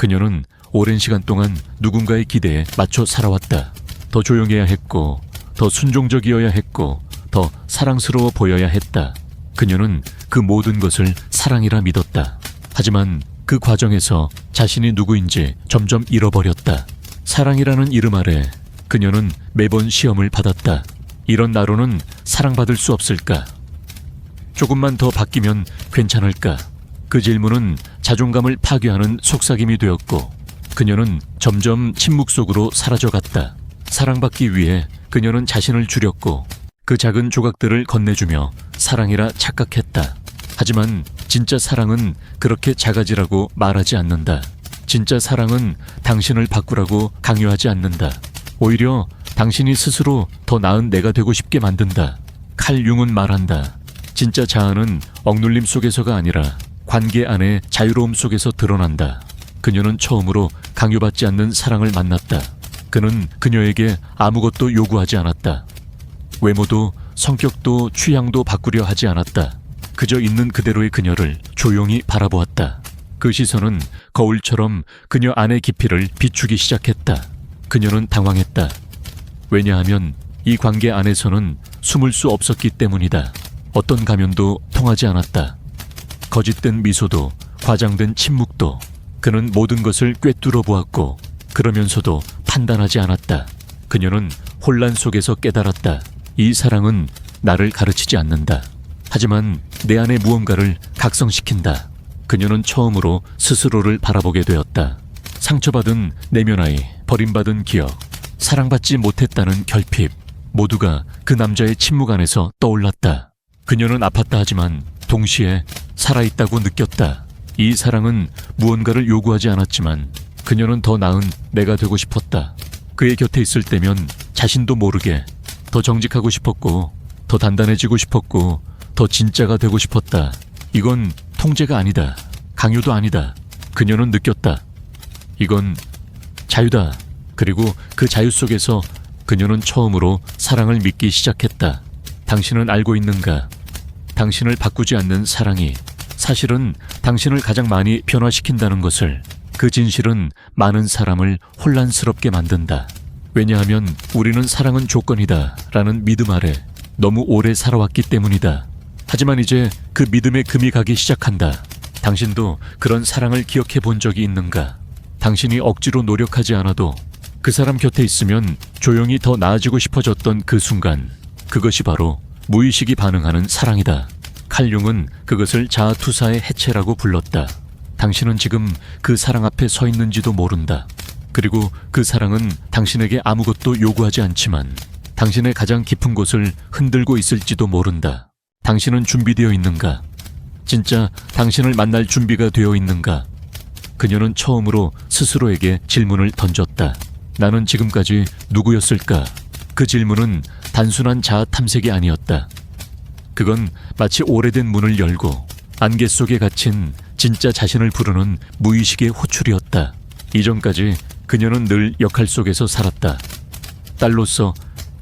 그녀는 오랜 시간 동안 누군가의 기대에 맞춰 살아왔다. 더 조용해야 했고, 더 순종적이어야 했고, 더 사랑스러워 보여야 했다. 그녀는 그 모든 것을 사랑이라 믿었다. 하지만 그 과정에서 자신이 누구인지 점점 잃어버렸다. 사랑이라는 이름 아래 그녀는 매번 시험을 받았다. 이런 나로는 사랑받을 수 없을까? 조금만 더 바뀌면 괜찮을까? 그 질문은 자존감을 파괴하는 속삭임이 되었고, 그녀는 점점 침묵 속으로 사라져갔다. 사랑받기 위해 그녀는 자신을 줄였고, 그 작은 조각들을 건네주며 사랑이라 착각했다. 하지만 진짜 사랑은 그렇게 작아지라고 말하지 않는다. 진짜 사랑은 당신을 바꾸라고 강요하지 않는다. 오히려 당신이 스스로 더 나은 내가 되고 싶게 만든다. 칼 융은 말한다. 진짜 자아는 억눌림 속에서가 아니라 관계 안의 자유로움 속에서 드러난다. 그녀는 처음으로 강요받지 않는 사랑을 만났다. 그는 그녀에게 아무것도 요구하지 않았다. 외모도 성격도 취향도 바꾸려 하지 않았다. 그저 있는 그대로의 그녀를 조용히 바라보았다. 그 시선은 거울처럼 그녀 안의 깊이를 비추기 시작했다. 그녀는 당황했다. 왜냐하면 이 관계 안에서는 숨을 수 없었기 때문이다. 어떤 가면도 통하지 않았다. 거짓된 미소도 과장된 침묵도 그는 모든 것을 꿰뚫어 보았고, 그러면서도 판단하지 않았다. 그녀는 혼란 속에서 깨달았다. 이 사랑은 나를 가르치지 않는다. 하지만 내 안의 무언가를 각성시킨다. 그녀는 처음으로 스스로를 바라보게 되었다. 상처받은 내면아이, 버림받은 기억, 사랑받지 못했다는 결핍, 모두가 그 남자의 침묵 안에서 떠올랐다. 그녀는 아팠다 하지만 동시에 살아있다고 느꼈다. 이 사랑은 무언가를 요구하지 않았지만 그녀는 더 나은 내가 되고 싶었다. 그의 곁에 있을 때면 자신도 모르게 더 정직하고 싶었고, 더 단단해지고 싶었고, 더 진짜가 되고 싶었다. 이건 통제가 아니다. 강요도 아니다. 그녀는 느꼈다. 이건 자유다. 그리고 그 자유 속에서 그녀는 처음으로 사랑을 믿기 시작했다. 당신은 알고 있는가? 당신을 바꾸지 않는 사랑이 사실은 당신을 가장 많이 변화시킨다는 것을. 그 진실은 많은 사람을 혼란스럽게 만든다. 왜냐하면 우리는 사랑은 조건이다 라는 믿음 아래 너무 오래 살아왔기 때문이다. 하지만 이제 그 믿음에 금이 가기 시작한다. 당신도 그런 사랑을 기억해 본 적이 있는가? 당신이 억지로 노력하지 않아도 그 사람 곁에 있으면 조용히 더 나아지고 싶어졌던 그 순간, 그것이 바로 무의식이 반응하는 사랑이다. 칼 융은 그것을 자아투사의 해체라고 불렀다. 당신은 지금 그 사랑 앞에 서 있는지도 모른다. 그리고 그 사랑은 당신에게 아무것도 요구하지 않지만 당신의 가장 깊은 곳을 흔들고 있을지도 모른다. 당신은 준비되어 있는가? 진짜 당신을 만날 준비가 되어 있는가? 그녀는 처음으로 스스로에게 질문을 던졌다. 나는 지금까지 누구였을까? 그 질문은 단순한 자아 탐색이 아니었다. 그건 마치 오래된 문을 열고 안개 속에 갇힌 진짜 자신을 부르는 무의식의 호출이었다. 이전까지 그녀는 늘 역할 속에서 살았다. 딸로서,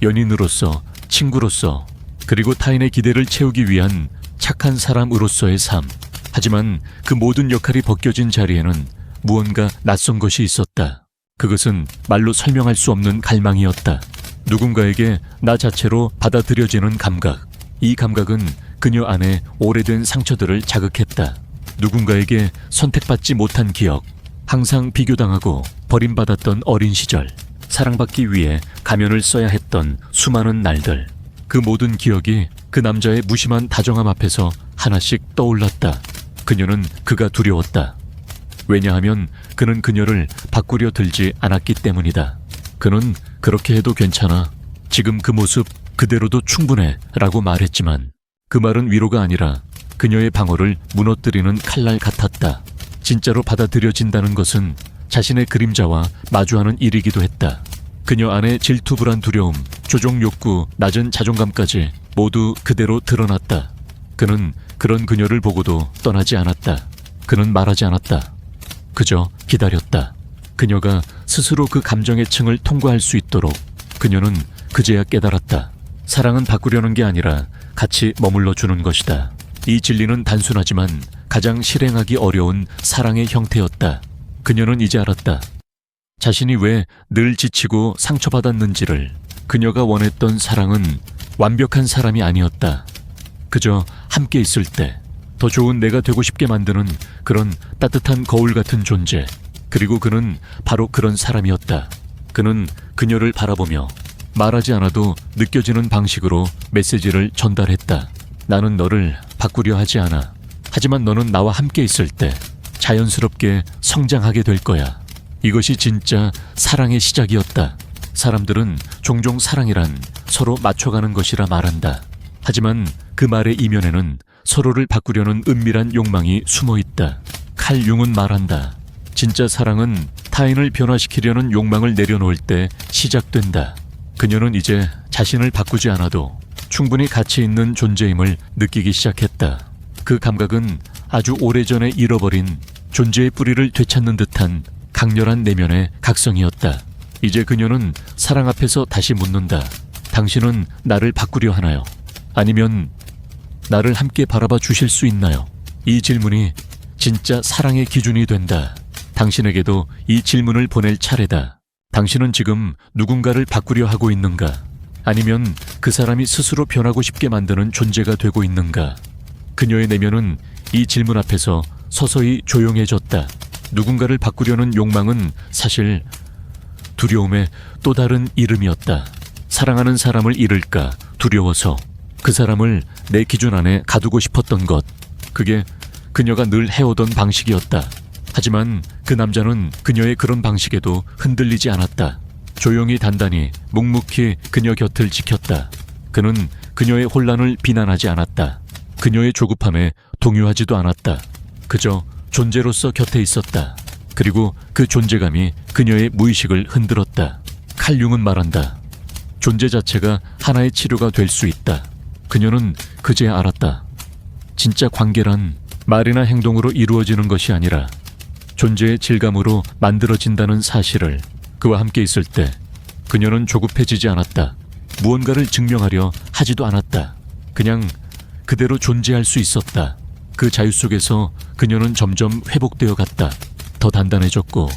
연인으로서, 친구로서, 그리고 타인의 기대를 채우기 위한 착한 사람으로서의 삶. 하지만 그 모든 역할이 벗겨진 자리에는 무언가 낯선 것이 있었다. 그것은 말로 설명할 수 없는 갈망이었다. 누군가에게 나 자체로 받아들여지는 감각. 이 감각은 그녀 안에 오래된 상처들을 자극했다. 누군가에게 선택받지 못한 기억, 항상 비교당하고 버림받았던 어린 시절, 사랑받기 위해 가면을 써야 했던 수많은 날들. 그 모든 기억이 그 남자의 무심한 다정함 앞에서 하나씩 떠올랐다. 그녀는 그가 두려웠다. 왜냐하면 그는 그녀를 바꾸려 들지 않았기 때문이다. 그는 그렇게 해도 괜찮아. 지금 그 모습 그대로도 충분해 라고 말했지만 그 말은 위로가 아니라 그녀의 방어를 무너뜨리는 칼날 같았다. 진짜로 받아들여진다는 것은 자신의 그림자와 마주하는 일이기도 했다. 그녀 안에 질투불안 두려움, 조종 욕구, 낮은 자존감까지 모두 그대로 드러났다. 그는 그런 그녀를 보고도 떠나지 않았다. 그는 말하지 않았다. 그저 기다렸다. 그녀가 스스로 그 감정의 층을 통과할 수 있도록. 그녀는 그제야 깨달았다. 사랑은 바꾸려는 게 아니라 같이 머물러 주는 것이다. 이 진리는 단순하지만 가장 실행하기 어려운 사랑의 형태였다. 그녀는 이제 알았다. 자신이 왜 늘 지치고 상처받았는지를. 그녀가 원했던 사랑은 완벽한 사람이 아니었다. 그저 함께 있을 때 더 좋은 내가 되고 싶게 만드는 그런 따뜻한 거울 같은 존재. 그리고 그는 바로 그런 사람이었다. 그는 그녀를 바라보며 말하지 않아도 느껴지는 방식으로 메시지를 전달했다. 나는 너를 바꾸려 하지 않아. 하지만 너는 나와 함께 있을 때 자연스럽게 성장하게 될 거야. 이것이 진짜 사랑의 시작이었다. 사람들은 종종 사랑이란 서로 맞춰가는 것이라 말한다. 하지만 그 말의 이면에는 서로를 바꾸려는 은밀한 욕망이 숨어 있다. 칼 융은 말한다. 진짜 사랑은 타인을 변화시키려는 욕망을 내려놓을 때 시작된다. 그녀는 이제 자신을 바꾸지 않아도 충분히 가치 있는 존재임을 느끼기 시작했다. 그 감각은 아주 오래전에 잃어버린 존재의 뿌리를 되찾는 듯한 강렬한 내면의 각성이었다. 이제 그녀는 사랑 앞에서 다시 묻는다. 당신은 나를 바꾸려 하나요? 아니면 나를 함께 바라봐 주실 수 있나요? 이 질문이 진짜 사랑의 기준이 된다. 당신에게도 이 질문을 보낼 차례다. 당신은 지금 누군가를 바꾸려 하고 있는가? 아니면 그 사람이 스스로 변하고 싶게 만드는 존재가 되고 있는가? 그녀의 내면은 이 질문 앞에서 서서히 조용해졌다. 누군가를 바꾸려는 욕망은 사실 두려움의 또 다른 이름이었다. 사랑하는 사람을 잃을까 두려워서 그 사람을 내 기준 안에 가두고 싶었던 것. 그게 그녀가 늘 해오던 방식이었다. 하지만 그 남자는 그녀의 그런 방식에도 흔들리지 않았다. 조용히 단단히 묵묵히 그녀 곁을 지켰다. 그는 그녀의 혼란을 비난하지 않았다. 그녀의 조급함에 동요하지도 않았다. 그저 존재로서 곁에 있었다. 그리고 그 존재감이 그녀의 무의식을 흔들었다. 칼 융은 말한다. 존재 자체가 하나의 치료가 될 수 있다. 그녀는 그제야 알았다. 진짜 관계란 말이나 행동으로 이루어지는 것이 아니라 존재의 질감으로 만들어진다는 사실을. 그와 함께 있을 때 그녀는 조급해지지 않았다. 무언가를 증명하려 하지도 않았다. 그냥 그대로 존재할 수 있었다. 그 자유 속에서 그녀는 점점 회복되어 갔다. 더 단단해졌고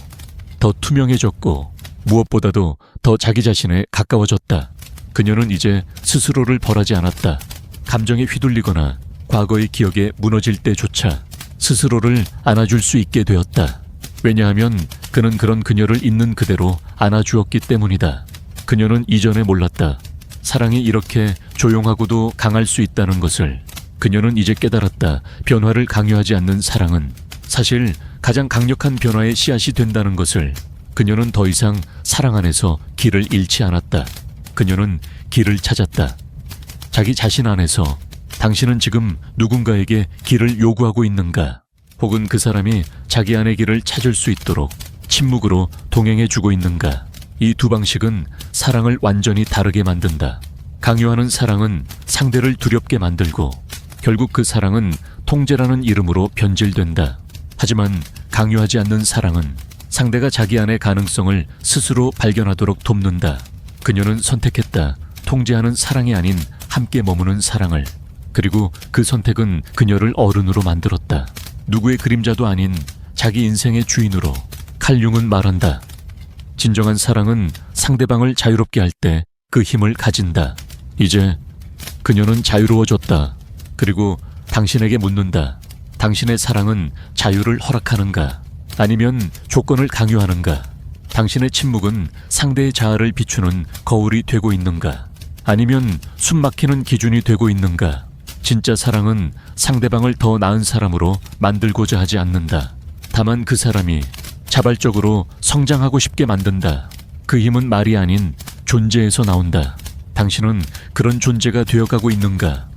더 투명해졌고 무엇보다도 더 자기 자신에 가까워졌다. 그녀는 이제 스스로를 벌하지 않았다. 감정에 휘둘리거나 과거의 기억에 무너질 때조차 스스로를 안아줄 수 있게 되었다. 왜냐하면 그는 그런 그녀를 있는 그대로 안아주었기 때문이다. 그녀는 이전에 몰랐다. 사랑이 이렇게 조용하고도 강할 수 있다는 것을. 그녀는 이제 깨달았다. 변화를 강요하지 않는 사랑은 사실 가장 강력한 변화의 씨앗이 된다는 것을. 그녀는 더 이상 사랑 안에서 길을 잃지 않았다. 그녀는 길을 찾았다. 자기 자신 안에서. 당신은 지금 누군가에게 길을 요구하고 있는가? 혹은 그 사람이 자기 안의 길을 찾을 수 있도록 침묵으로 동행해주고 있는가? 이 두 방식은 사랑을 완전히 다르게 만든다. 강요하는 사랑은 상대를 두렵게 만들고 결국 그 사랑은 통제라는 이름으로 변질된다. 하지만 강요하지 않는 사랑은 상대가 자기 안의 가능성을 스스로 발견하도록 돕는다. 그녀는 선택했다. 통제하는 사랑이 아닌 함께 머무는 사랑을. 그리고 그 선택은 그녀를 어른으로 만들었다. 누구의 그림자도 아닌 자기 인생의 주인으로. 칼 융은 말한다. 진정한 사랑은 상대방을 자유롭게 할 때 그 힘을 가진다. 이제 그녀는 자유로워졌다. 그리고 당신에게 묻는다. 당신의 사랑은 자유를 허락하는가? 아니면 조건을 강요하는가? 당신의 침묵은 상대의 자아를 비추는 거울이 되고 있는가? 아니면 숨막히는 기준이 되고 있는가? 진짜 사랑은 상대방을 더 나은 사람으로 만들고자 하지 않는다. 다만 그 사람이 자발적으로 성장하고 싶게 만든다. 그 힘은 말이 아닌 존재에서 나온다. 당신은 그런 존재가 되어가고 있는가?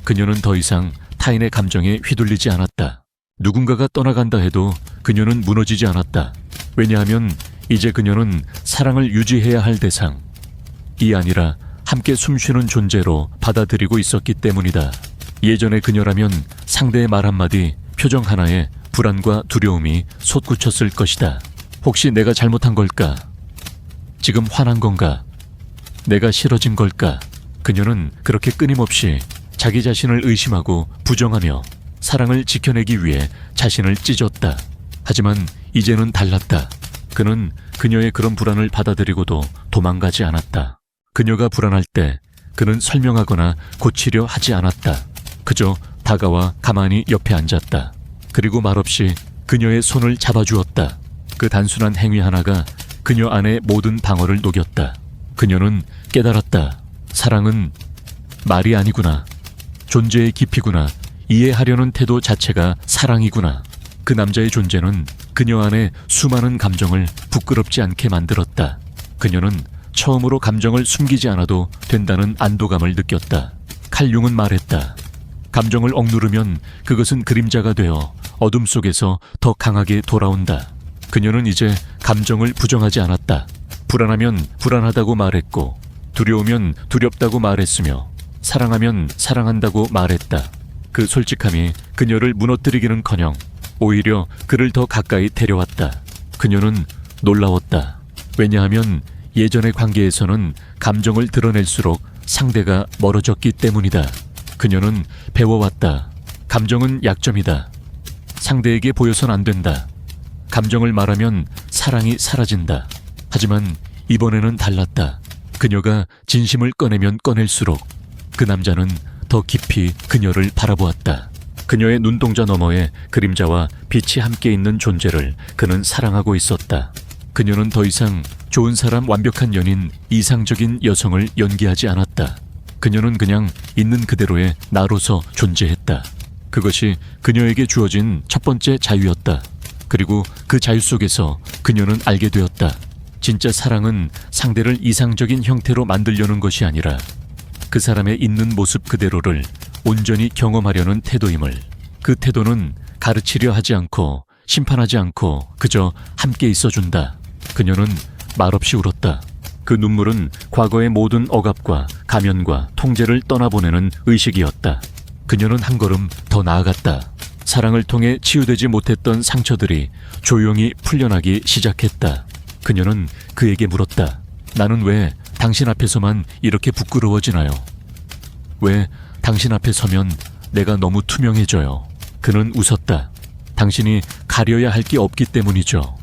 그녀는 더 이상 타인의 감정에 휘둘리지 않았다. 누군가가 떠나간다 해도 그녀는 무너지지 않았다. 왜냐하면 이제 그녀는 사랑을 유지해야 할 대상, 이 아니라 함께 숨쉬는 존재로 받아들이고 있었기 때문이다. 예전의 그녀라면 상대의 말 한마디, 표정 하나에 불안과 두려움이 솟구쳤을 것이다. 혹시 내가 잘못한 걸까? 지금 화난 건가? 내가 싫어진 걸까? 그녀는 그렇게 끊임없이 자기 자신을 의심하고 부정하며 사랑을 지켜내기 위해 자신을 찢었다. 하지만 이제는 달랐다. 그는 그녀의 그런 불안을 받아들이고도 도망가지 않았다. 그녀가 불안할 때 그는 설명하거나 고치려 하지 않았다. 그저 다가와 가만히 옆에 앉았다. 그리고 말없이 그녀의 손을 잡아주었다. 그 단순한 행위 하나가 그녀 안의 모든 방어를 녹였다. 그녀는 깨달았다. 사랑은 말이 아니구나. 존재의 깊이구나. 이해하려는 태도 자체가 사랑이구나. 그 남자의 존재는 그녀 안에 수많은 감정을 부끄럽지 않게 만들었다. 그녀는 처음으로 감정을 숨기지 않아도 된다는 안도감을 느꼈다. 칼 융은 말했다. 감정을 억누르면 그것은 그림자가 되어 어둠 속에서 더 강하게 돌아온다. 그녀는 이제 감정을 부정하지 않았다. 불안하면 불안하다고 말했고, 두려우면 두렵다고 말했으며, 사랑하면 사랑한다고 말했다. 그 솔직함이 그녀를 무너뜨리기는커녕 오히려 그를 더 가까이 데려왔다. 그녀는 놀라웠다. 왜냐하면 예전의 관계에서는 감정을 드러낼수록 상대가 멀어졌기 때문이다. 그녀는 배워왔다. 감정은 약점이다. 상대에게 보여선 안 된다. 감정을 말하면 사랑이 사라진다. 하지만 이번에는 달랐다. 그녀가 진심을 꺼내면 꺼낼수록 그 남자는 더 깊이 그녀를 바라보았다. 그녀의 눈동자 너머에 그림자와 빛이 함께 있는 존재를 그는 사랑하고 있었다. 그녀는 더 이상 좋은 사람, 완벽한 연인, 이상적인 여성을 연기하지 않았다. 그녀는 그냥 있는 그대로의 나로서 존재했다. 그것이 그녀에게 주어진 첫 번째 자유였다. 그리고 그 자유 속에서 그녀는 알게 되었다. 진짜 사랑은 상대를 이상적인 형태로 만들려는 것이 아니라 그 사람의 있는 모습 그대로를 온전히 경험하려는 태도임을. 그 태도는 가르치려 하지 않고 심판하지 않고 그저 함께 있어준다. 그녀는 말없이 울었다. 그 눈물은 과거의 모든 억압과 가면과 통제를 떠나보내는 의식이었다. 그녀는 한 걸음 더 나아갔다. 사랑을 통해 치유되지 못했던 상처들이 조용히 풀려나기 시작했다. 그녀는 그에게 물었다. 나는 왜 당신 앞에서만 이렇게 부끄러워지나요? 왜 당신 앞에 서면 내가 너무 투명해져요? 그는 웃었다. 당신이 가려야 할 게 없기 때문이죠.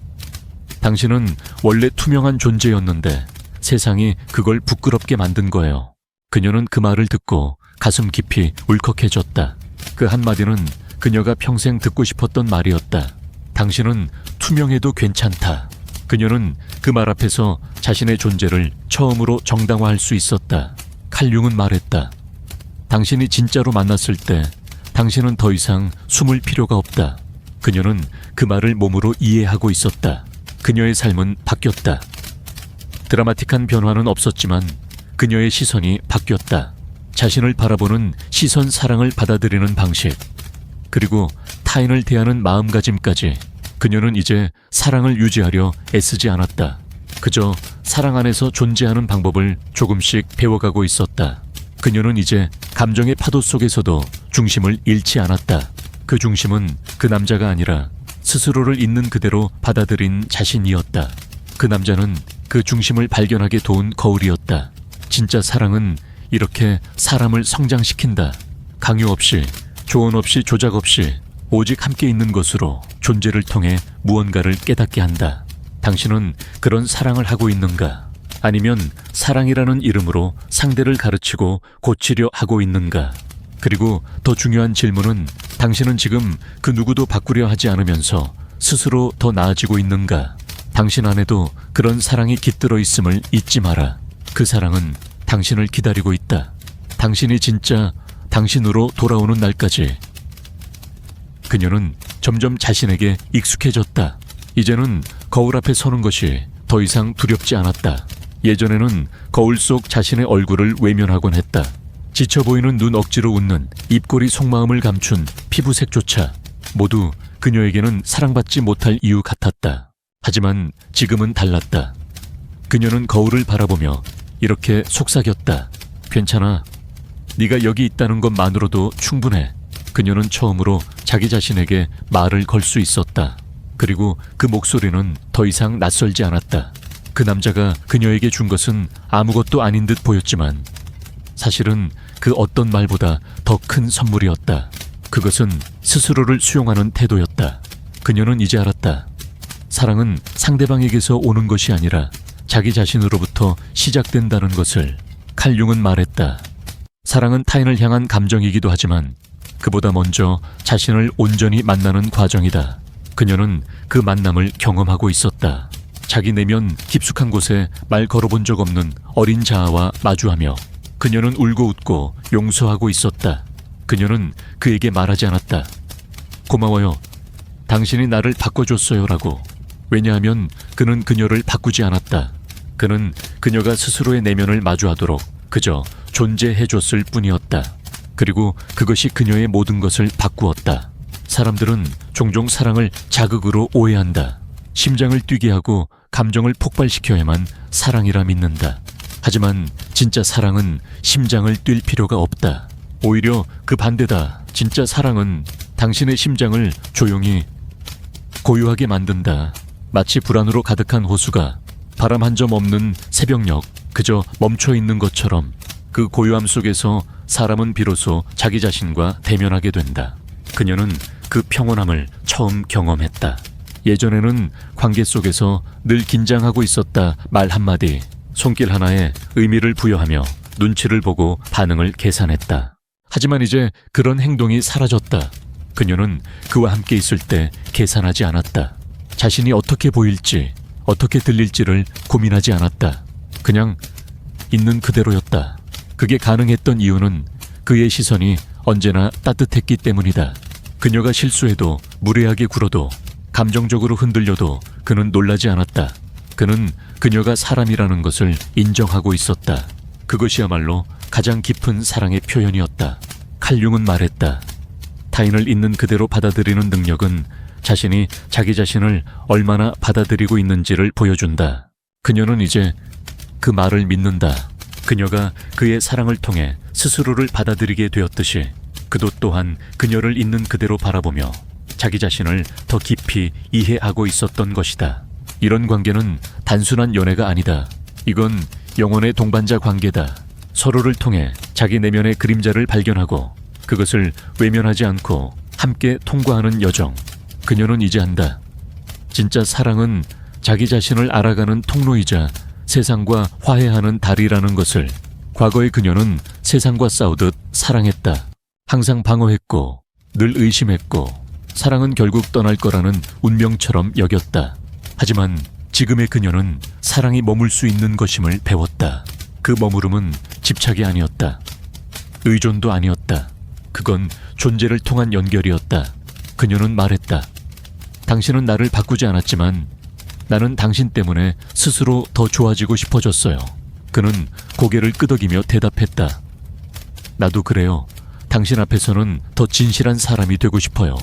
당신은 원래 투명한 존재였는데 세상이 그걸 부끄럽게 만든 거예요. 그녀는 그 말을 듣고 가슴 깊이 울컥해졌다. 그 한마디는 그녀가 평생 듣고 싶었던 말이었다. 당신은 투명해도 괜찮다. 그녀는 그 말 앞에서 자신의 존재를 처음으로 정당화할 수 있었다. 칼 융은 말했다. 당신이 진짜로 만났을 때 당신은 더 이상 숨을 필요가 없다. 그녀는 그 말을 몸으로 이해하고 있었다. 그녀의 삶은 바뀌었다. 드라마틱한 변화는 없었지만 그녀의 시선이 바뀌었다. 자신을 바라보는 시선, 사랑을 받아들이는 방식, 그리고 타인을 대하는 마음가짐까지. 그녀는 이제 사랑을 유지하려 애쓰지 않았다. 그저 사랑 안에서 존재하는 방법을 조금씩 배워가고 있었다. 그녀는 이제 감정의 파도 속에서도 중심을 잃지 않았다. 그 중심은 그 남자가 아니라 스스로를 있는 그대로 받아들인 자신이었다. 그 남자는 그 중심을 발견하게 도운 거울이었다. 진짜 사랑은 이렇게 사람을 성장시킨다. 강요 없이, 조언 없이, 조작 없이 오직 함께 있는 것으로 존재를 통해 무언가를 깨닫게 한다. 당신은 그런 사랑을 하고 있는가? 아니면 사랑이라는 이름으로 상대를 가르치고 고치려 하고 있는가? 그리고 더 중요한 질문은 당신은 지금 그 누구도 바꾸려 하지 않으면서 스스로 더 나아지고 있는가? 당신 안에도 그런 사랑이 깃들어 있음을 잊지 마라. 그 사랑은 당신을 기다리고 있다. 당신이 진짜 당신으로 돌아오는 날까지. 그녀는 점점 자신에게 익숙해졌다. 이제는 거울 앞에 서는 것이 더 이상 두렵지 않았다. 예전에는 거울 속 자신의 얼굴을 외면하곤 했다. 지쳐 보이는 눈, 억지로 웃는 입꼬리, 속마음을 감춘 피부색조차 모두 그녀에게는 사랑받지 못할 이유 같았다. 하지만 지금은 달랐다. 그녀는 거울을 바라보며 이렇게 속삭였다. 괜찮아. 네가 여기 있다는 것만으로도 충분해. 그녀는 처음으로 자기 자신에게 말을 걸 수 있었다. 그리고 그 목소리는 더 이상 낯설지 않았다. 그 남자가 그녀에게 준 것은 아무것도 아닌 듯 보였지만 사실은 그 어떤 말보다 더 큰 선물이었다. 그것은 스스로를 수용하는 태도였다. 그녀는 이제 알았다. 사랑은 상대방에게서 오는 것이 아니라 자기 자신으로부터 시작된다는 것을 칼 융은 말했다. 사랑은 타인을 향한 감정이기도 하지만 그보다 먼저 자신을 온전히 만나는 과정이다. 그녀는 그 만남을 경험하고 있었다. 자기 내면 깊숙한 곳에 말 걸어본 적 없는 어린 자아와 마주하며 그녀는 울고 웃고 용서하고 있었다. 그녀는 그에게 말하지 않았다. 고마워요. 당신이 나를 바꿔줬어요 라고. 왜냐하면 그는 그녀를 바꾸지 않았다. 그는 그녀가 스스로의 내면을 마주하도록 그저 존재해줬을 뿐이었다. 그리고 그것이 그녀의 모든 것을 바꾸었다. 사람들은 종종 사랑을 자극으로 오해한다. 심장을 뛰게 하고 감정을 폭발시켜야만 사랑이라 믿는다. 하지만 진짜 사랑은 심장을 뛸 필요가 없다. 오히려 그 반대다. 진짜 사랑은 당신의 심장을 조용히 고요하게 만든다. 마치 불안으로 가득한 호수가 바람 한 점 없는 새벽녘 그저 멈춰 있는 것처럼 그 고요함 속에서 사람은 비로소 자기 자신과 대면하게 된다. 그녀는 그 평온함을 처음 경험했다. 예전에는 관계 속에서 늘 긴장하고 있었다 말 한마디, 손길 하나에 의미를 부여하며 눈치를 보고 반응을 계산했다. 하지만 이제 그런 행동이 사라졌다. 그녀는 그와 함께 있을 때 계산하지 않았다. 자신이 어떻게 보일지, 어떻게 들릴지를 고민하지 않았다. 그냥 있는 그대로였다. 그게 가능했던 이유는 그의 시선이 언제나 따뜻했기 때문이다. 그녀가 실수해도, 무례하게 굴어도, 감정적으로 흔들려도 그는 놀라지 않았다. 그는 그녀가 사람이라는 것을 인정하고 있었다. 그것이야말로 가장 깊은 사랑의 표현이었다. 칼 융은 말했다. 타인을 있는 그대로 받아들이는 능력은 자신이 자기 자신을 얼마나 받아들이고 있는지를 보여준다. 그녀는 이제 그 말을 믿는다. 그녀가 그의 사랑을 통해 스스로를 받아들이게 되었듯이 그도 또한 그녀를 있는 그대로 바라보며 자기 자신을 더 깊이 이해하고 있었던 것이다. 이런 관계는 단순한 연애가 아니다. 이건 영혼의 동반자 관계다. 서로를 통해 자기 내면의 그림자를 발견하고 그것을 외면하지 않고 함께 통과하는 여정. 그녀는 이제 안다. 진짜 사랑은 자기 자신을 알아가는 통로이자 세상과 화해하는 달이라는 것을. 과거의 그녀는 세상과 싸우듯 사랑했다. 항상 방어했고 늘 의심했고 사랑은 결국 떠날 거라는 운명처럼 여겼다. 하지만 지금의 그녀는 사랑이 머물 수 있는 것임을 배웠다. 그 머무름은 집착이 아니었다. 의존도 아니었다. 그건 존재를 통한 연결이었다. 그녀는 말했다. 당신은 나를 바꾸지 않았지만 나는 당신 때문에 스스로 더 좋아지고 싶어졌어요. 그는 고개를 끄덕이며 대답했다. 나도 그래요. 당신 앞에서는 더 진실한 사람이 되고 싶어요.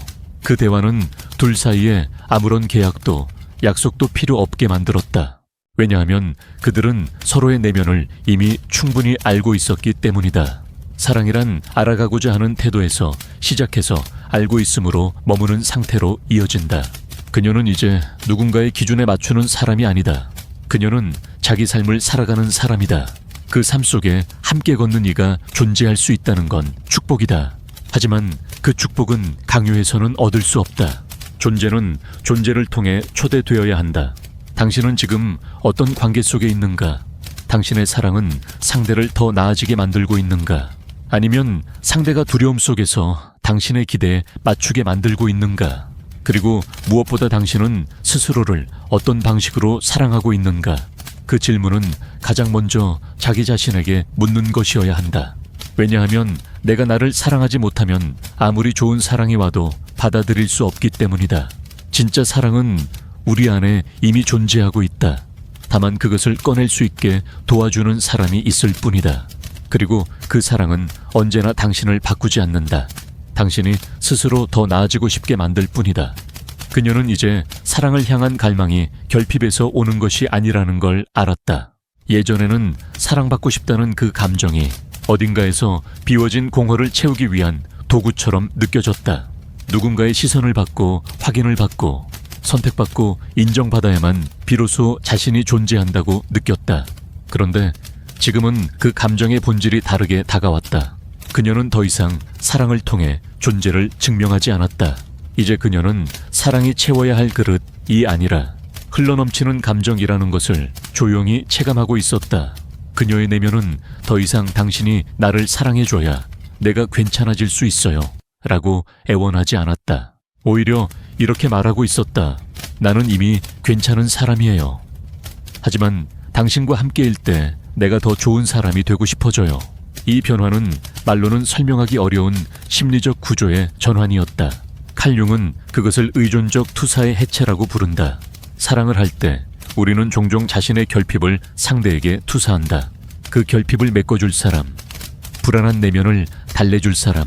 그 대화는 둘 사이에 아무런 계약도 약속도 필요 없게 만들었다. 왜냐하면 그들은 서로의 내면을 이미 충분히 알고 있었기 때문이다. 사랑이란 알아가고자 하는 태도에서 시작해서 알고 있음으로 머무는 상태로 이어진다. 그녀는 이제 누군가의 기준에 맞추는 사람이 아니다. 그녀는 자기 삶을 살아가는 사람이다. 그 삶 속에 함께 걷는 이가 존재할 수 있다는 건 축복이다. 하지만 그 축복은 강요해서는 얻을 수 없다. 존재는 존재를 통해 초대되어야 한다. 당신은 지금 어떤 관계 속에 있는가? 당신의 사랑은 상대를 더 나아지게 만들고 있는가? 아니면 상대가 두려움 속에서 당신의 기대에 맞추게 만들고 있는가? 그리고 무엇보다 당신은 스스로를 어떤 방식으로 사랑하고 있는가? 그 질문은 가장 먼저 자기 자신에게 묻는 것이어야 한다. 왜냐하면 내가 나를 사랑하지 못하면 아무리 좋은 사랑이 와도 받아들일 수 없기 때문이다. 진짜 사랑은 우리 안에 이미 존재하고 있다. 다만 그것을 꺼낼 수 있게 도와주는 사람이 있을 뿐이다. 그리고 그 사랑은 언제나 당신을 바꾸지 않는다. 당신이 스스로 더 나아지고 싶게 만들 뿐이다. 그녀는 이제 사랑을 향한 갈망이 결핍에서 오는 것이 아니라는 걸 알았다. 예전에는 사랑받고 싶다는 그 감정이 어딘가에서 비워진 공허를 채우기 위한 도구처럼 느껴졌다. 누군가의 시선을 받고 확인을 받고 선택받고 인정받아야만 비로소 자신이 존재한다고 느꼈다. 그런데 지금은 그 감정의 본질이 다르게 다가왔다. 그녀는 더 이상 사랑을 통해 존재를 증명하지 않았다. 이제 그녀는 사랑이 채워야 할 그릇이 아니라 흘러넘치는 감정이라는 것을 조용히 체감하고 있었다. 그녀의 내면은 더 이상 당신이 나를 사랑해줘야 내가 괜찮아질 수 있어요 라고 애원하지 않았다. 오히려 이렇게 말하고 있었다. 나는 이미 괜찮은 사람이에요. 하지만 당신과 함께일 때 내가 더 좋은 사람이 되고 싶어져요. 이 변화는 말로는 설명하기 어려운 심리적 구조의 전환이었다. 칼 융은 그것을 의존적 투사의 해체라고 부른다. 사랑을 할 때 우리는 종종 자신의 결핍을 상대에게 투사한다. 그 결핍을 메꿔줄 사람, 불안한 내면을 달래줄 사람,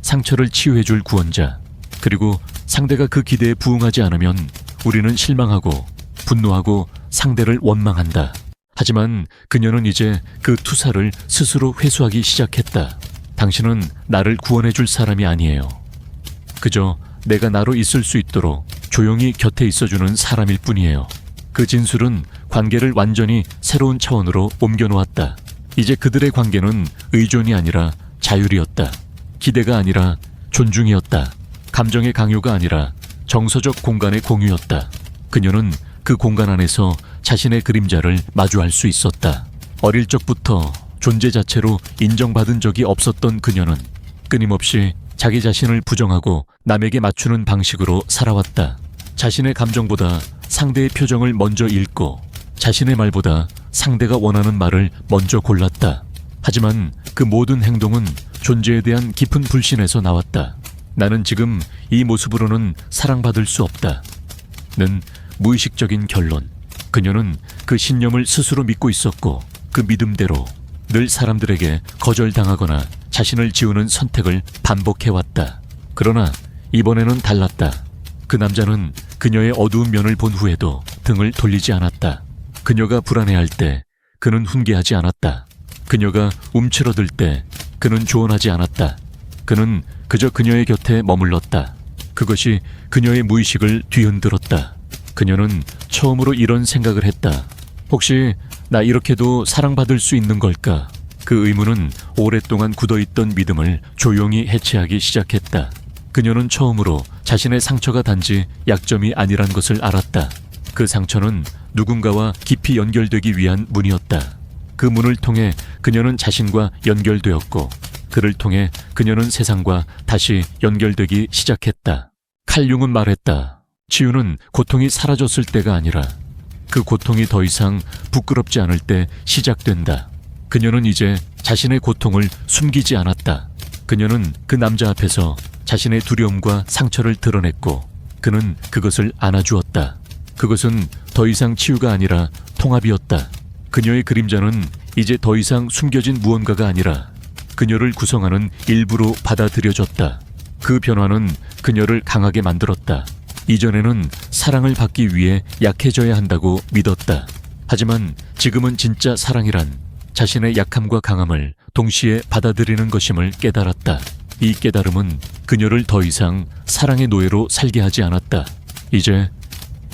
상처를 치유해줄 구원자, 그리고 상대가 그 기대에 부응하지 않으면 우리는 실망하고 분노하고 상대를 원망한다. 하지만 그녀는 이제 그 투사를 스스로 회수하기 시작했다. 당신은 나를 구원해줄 사람이 아니에요. 그저 내가 나로 있을 수 있도록 조용히 곁에 있어주는 사람일 뿐이에요. 그 진술은 관계를 완전히 새로운 차원으로 옮겨놓았다. 이제 그들의 관계는 의존이 아니라 자율이었다. 기대가 아니라 존중이었다. 감정의 강요가 아니라 정서적 공간의 공유였다. 그녀는 그 공간 안에서 자신의 그림자를 마주할 수 있었다. 어릴 적부터 존재 자체로 인정받은 적이 없었던 그녀는 끊임없이 자기 자신을 부정하고 남에게 맞추는 방식으로 살아왔다. 자신의 감정보다 상대의 표정을 먼저 읽고 자신의 말보다 상대가 원하는 말을 먼저 골랐다. 하지만 그 모든 행동은 존재에 대한 깊은 불신에서 나왔다. 나는 지금 이 모습으로는 사랑받을 수 없다. 는 무의식적인 결론. 그녀는 그 신념을 스스로 믿고 있었고 그 믿음대로 늘 사람들에게 거절당하거나 자신을 지우는 선택을 반복해왔다. 그러나 이번에는 달랐다. 그 남자는 그녀의 어두운 면을 본 후에도 등을 돌리지 않았다. 그녀가 불안해할 때 그는 훈계하지 않았다. 그녀가 움츠러들 때 그는 조언하지 않았다. 그는 그저 그녀의 곁에 머물렀다. 그것이 그녀의 무의식을 뒤흔들었다. 그녀는 처음으로 이런 생각을 했다. 혹시 나 이렇게도 사랑받을 수 있는 걸까? 그 의문은 오랫동안 굳어있던 믿음을 조용히 해체하기 시작했다. 그녀는 처음으로 자신의 상처가 단지 약점이 아니란 것을 알았다. 그 상처는 누군가와 깊이 연결되기 위한 문이었다. 그 문을 통해 그녀는 자신과 연결되었고 그를 통해 그녀는 세상과 다시 연결되기 시작했다. 칼 융은 말했다. 치유는 고통이 사라졌을 때가 아니라 그 고통이 더 이상 부끄럽지 않을 때 시작된다. 그녀는 이제 자신의 고통을 숨기지 않았다. 그녀는 그 남자 앞에서 자신의 두려움과 상처를 드러냈고 그는 그것을 안아주었다. 그것은 더 이상 치유가 아니라 통합이었다. 그녀의 그림자는 이제 더 이상 숨겨진 무언가가 아니라 그녀를 구성하는 일부로 받아들여졌다. 그 변화는 그녀를 강하게 만들었다. 이전에는 사랑을 받기 위해 약해져야 한다고 믿었다. 하지만 지금은 진짜 사랑이란 자신의 약함과 강함을 동시에 받아들이는 것임을 깨달았다. 이 깨달음은 그녀를 더 이상 사랑의 노예로 살게 하지 않았다. 이제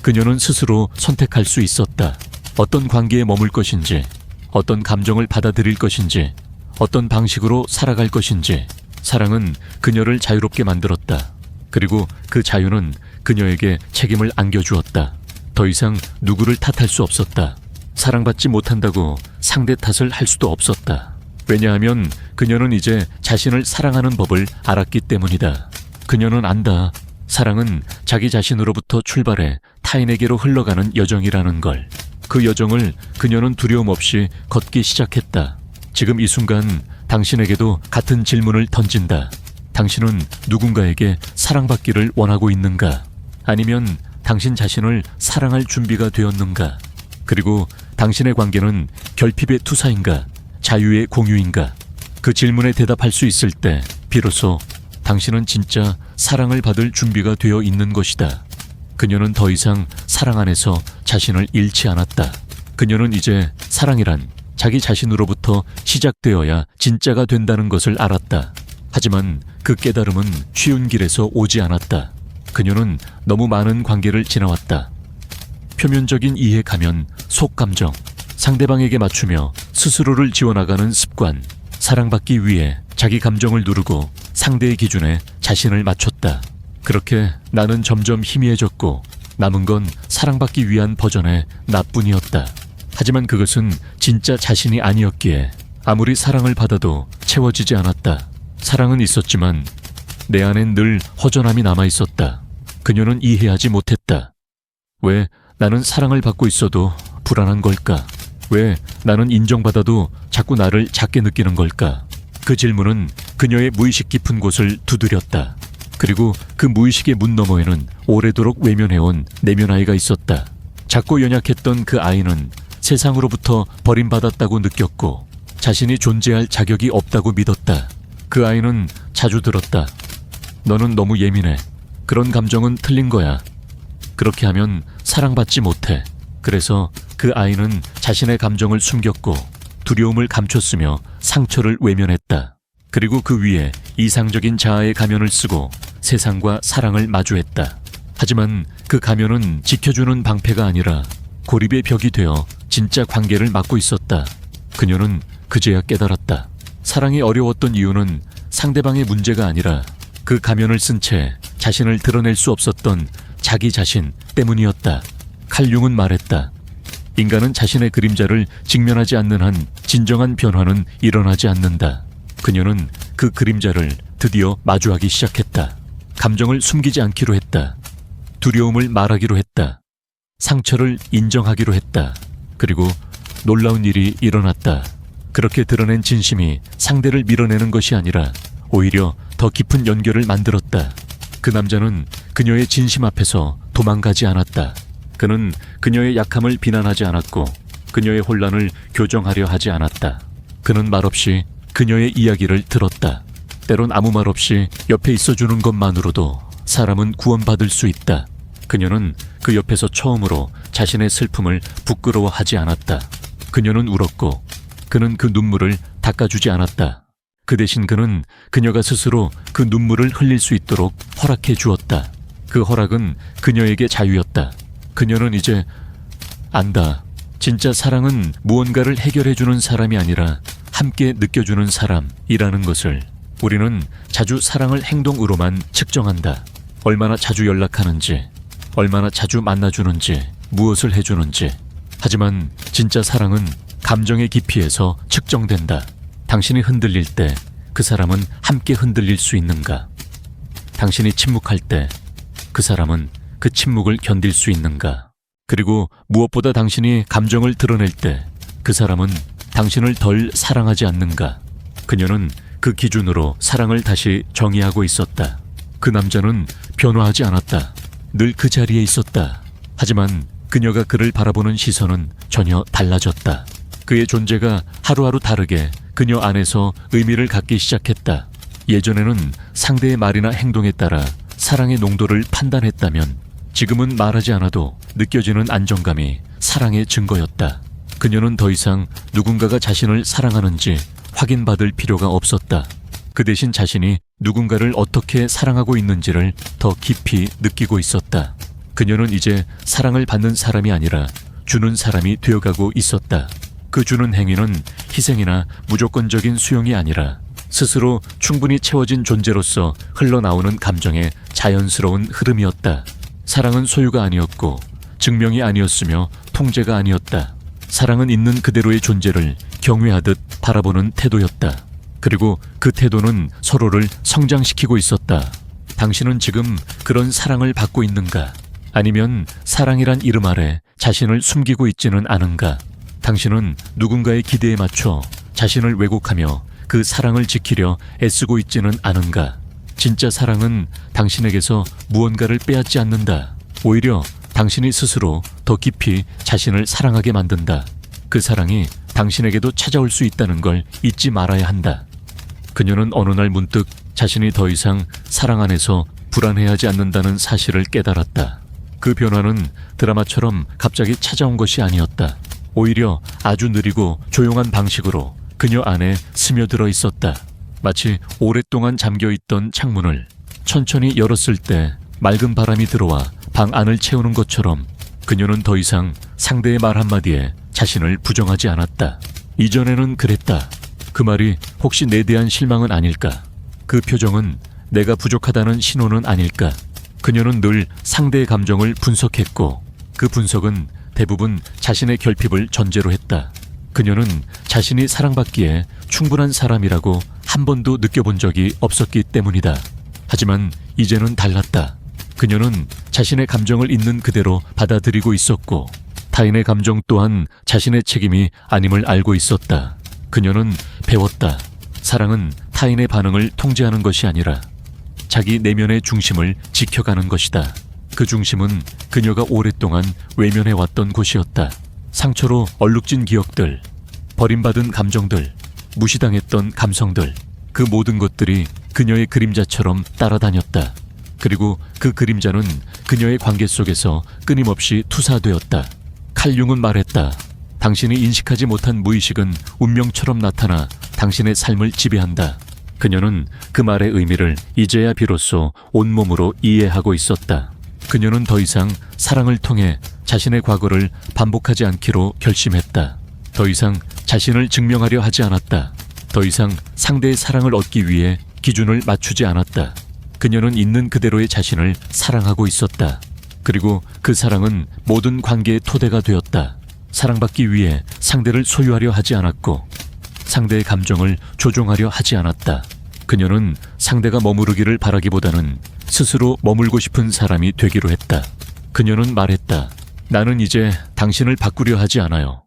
그녀는 스스로 선택할 수 있었다. 어떤 관계에 머물 것인지, 어떤 감정을 받아들일 것인지, 어떤 방식으로 살아갈 것인지. 사랑은 그녀를 자유롭게 만들었다. 그리고 그 자유는 그녀에게 책임을 안겨주었다. 더 이상 누구를 탓할 수 없었다. 사랑받지 못한다고 상대 탓을 할 수도 없었다. 왜냐하면 그녀는 이제 자신을 사랑하는 법을 알았기 때문이다. 그녀는 안다. 사랑은 자기 자신으로부터 출발해 타인에게로 흘러가는 여정이라는 걸. 그 여정을 그녀는 두려움 없이 걷기 시작했다. 지금 이 순간 당신에게도 같은 질문을 던진다. 당신은 누군가에게 사랑받기를 원하고 있는가? 아니면 당신 자신을 사랑할 준비가 되었는가? 그리고 당신의 관계는 결핍의 투사인가? 자유의 공유인가? 그 질문에 대답할 수 있을 때 비로소 당신은 진짜 사랑을 받을 준비가 되어 있는 것이다. 그녀는 더 이상 사랑 안에서 자신을 잃지 않았다. 그녀는 이제 사랑이란 자기 자신으로부터 시작되어야 진짜가 된다는 것을 알았다. 하지만 그 깨달음은 쉬운 길에서 오지 않았다. 그녀는 너무 많은 관계를 지나왔다. 표면적인 이해 가면 속감정, 상대방에게 맞추며 스스로를 지워나가는 습관, 사랑받기 위해 자기 감정을 누르고 상대의 기준에 자신을 맞췄다. 그렇게 나는 점점 희미해졌고 남은 건 사랑받기 위한 버전의 나뿐이었다. 하지만 그것은 진짜 자신이 아니었기에 아무리 사랑을 받아도 채워지지 않았다. 사랑은 있었지만 내 안엔 늘 허전함이 남아있었다. 그녀는 이해하지 못했다. 왜 나는 사랑을 받고 있어도 불안한 걸까? 왜 나는 인정받아도 자꾸 나를 작게 느끼는 걸까? 그 질문은 그녀의 무의식 깊은 곳을 두드렸다. 그리고 그 무의식의 문 너머에는 오래도록 외면해온 내면 아이가 있었다. 작고 연약했던 그 아이는 세상으로부터 버림받았다고 느꼈고 자신이 존재할 자격이 없다고 믿었다. 그 아이는 자주 들었다. 너는 너무 예민해. 그런 감정은 틀린 거야. 그렇게 하면 사랑받지 못해. 그래서 그 아이는 자신의 감정을 숨겼고 두려움을 감췄으며 상처를 외면했다. 그리고 그 위에 이상적인 자아의 가면을 쓰고 세상과 사랑을 마주했다. 하지만 그 가면은 지켜주는 방패가 아니라 고립의 벽이 되어 진짜 관계를 막고 있었다. 그녀는 그제야 깨달았다. 사랑이 어려웠던 이유는 상대방의 문제가 아니라 그 가면을 쓴 채 자신을 드러낼 수 없었던 자기 자신 때문이었다. 칼 융은 말했다. 인간은 자신의 그림자를 직면하지 않는 한 진정한 변화는 일어나지 않는다. 그녀는 그 그림자를 드디어 마주하기 시작했다. 감정을 숨기지 않기로 했다. 두려움을 말하기로 했다. 상처를 인정하기로 했다. 그리고 놀라운 일이 일어났다. 그렇게 드러낸 진심이 상대를 밀어내는 것이 아니라 오히려 더 깊은 연결을 만들었다. 그 남자는 그녀의 진심 앞에서 도망가지 않았다. 그는 그녀의 약함을 비난하지 않았고 그녀의 혼란을 교정하려 하지 않았다. 그는 말없이 그녀의 이야기를 들었다. 때론 아무 말 없이 옆에 있어주는 것만으로도 사람은 구원받을 수 있다. 그녀는 그 옆에서 처음으로 자신의 슬픔을 부끄러워하지 않았다. 그녀는 울었고 그는 그 눈물을 닦아주지 않았다. 그 대신 그는 그녀가 스스로 그 눈물을 흘릴 수 있도록 허락해 주었다. 그 허락은 그녀에게 자유였다. 그녀는 이제 안다. 진짜 사랑은 무언가를 해결해주는 사람이 아니라 함께 느껴주는 사람이라는 것을. 우리는 자주 사랑을 행동으로만 측정한다. 얼마나 자주 연락하는지, 얼마나 자주 만나주는지, 무엇을 해주는지. 하지만 진짜 사랑은 감정의 깊이에서 측정된다. 당신이 흔들릴 때 그 사람은 함께 흔들릴 수 있는가? 당신이 침묵할 때 그 사람은 그 침묵을 견딜 수 있는가? 그리고 무엇보다 당신이 감정을 드러낼 때 그 사람은 당신을 덜 사랑하지 않는가? 그녀는 그 기준으로 사랑을 다시 정의하고 있었다. 그 남자는 변화하지 않았다. 늘 그 자리에 있었다. 하지만 그녀가 그를 바라보는 시선은 전혀 달라졌다. 그의 존재가 하루하루 다르게 그녀 안에서 의미를 갖기 시작했다. 예전에는 상대의 말이나 행동에 따라 사랑의 농도를 판단했다면 지금은 말하지 않아도 느껴지는 안정감이 사랑의 증거였다. 그녀는 더 이상 누군가가 자신을 사랑하는지 확인받을 필요가 없었다. 그 대신 자신이 누군가를 어떻게 사랑하고 있는지를 더 깊이 느끼고 있었다. 그녀는 이제 사랑을 받는 사람이 아니라 주는 사람이 되어가고 있었다. 그 주는 행위는 희생이나 무조건적인 수용이 아니라 스스로 충분히 채워진 존재로서 흘러나오는 감정의 자연스러운 흐름이었다. 사랑은 소유가 아니었고 증명이 아니었으며 통제가 아니었다. 사랑은 있는 그대로의 존재를 경외하듯 바라보는 태도였다. 그리고 그 태도는 서로를 성장시키고 있었다. 당신은 지금 그런 사랑을 받고 있는가? 아니면 사랑이란 이름 아래 자신을 숨기고 있지는 않은가? 당신은 누군가의 기대에 맞춰 자신을 왜곡하며 그 사랑을 지키려 애쓰고 있지는 않은가? 진짜 사랑은 당신에게서 무언가를 빼앗지 않는다. 오히려 당신이 스스로 더 깊이 자신을 사랑하게 만든다. 그 사랑이 당신에게도 찾아올 수 있다는 걸 잊지 말아야 한다. 그녀는 어느 날 문득 자신이 더 이상 사랑 안에서 불안해하지 않는다는 사실을 깨달았다. 그 변화는 드라마처럼 갑자기 찾아온 것이 아니었다. 오히려 아주 느리고 조용한 방식으로 그녀 안에 스며들어 있었다. 마치 오랫동안 잠겨있던 창문을 천천히 열었을 때 맑은 바람이 들어와 방 안을 채우는 것처럼 그녀는 더 이상 상대의 말 한마디에 자신을 부정하지 않았다. 이전에는 그랬다. 그 말이 혹시 내 대한 실망은 아닐까? 그 표정은 내가 부족하다는 신호는 아닐까? 그녀는 늘 상대의 감정을 분석했고 그 분석은 대부분 자신의 결핍을 전제로 했다. 그녀는 자신이 사랑받기에 충분한 사람이라고 한 번도 느껴본 적이 없었기 때문이다. 하지만 이제는 달랐다. 그녀는 자신의 감정을 있는 그대로 받아들이고 있었고 타인의 감정 또한 자신의 책임이 아님을 알고 있었다. 그녀는 배웠다. 사랑은 타인의 반응을 통제하는 것이 아니라 자기 내면의 중심을 지켜가는 것이다. 그 중심은 그녀가 오랫동안 외면해왔던 곳이었다. 상처로 얼룩진 기억들, 버림받은 감정들, 무시당했던 감성들, 그 모든 것들이 그녀의 그림자처럼 따라다녔다. 그리고 그 그림자는 그녀의 관계 속에서 끊임없이 투사되었다. 칼융은 말했다. 당신이 인식하지 못한 무의식은 운명처럼 나타나 당신의 삶을 지배한다. 그녀는 그 말의 의미를 이제야 비로소 온몸으로 이해하고 있었다. 그녀는 더 이상 사랑을 통해 자신의 과거를 반복하지 않기로 결심했다. 더 이상 자신을 증명하려 하지 않았다. 더 이상 상대의 사랑을 얻기 위해 기준을 맞추지 않았다. 그녀는 있는 그대로의 자신을 사랑하고 있었다. 그리고 그 사랑은 모든 관계의 토대가 되었다. 사랑받기 위해 상대를 소유하려 하지 않았고 상대의 감정을 조종하려 하지 않았다. 그녀는 상대가 머무르기를 바라기보다는 스스로 머물고 싶은 사람이 되기로 했다. 그녀는 말했다. 나는 이제 당신을 바꾸려 하지 않아요.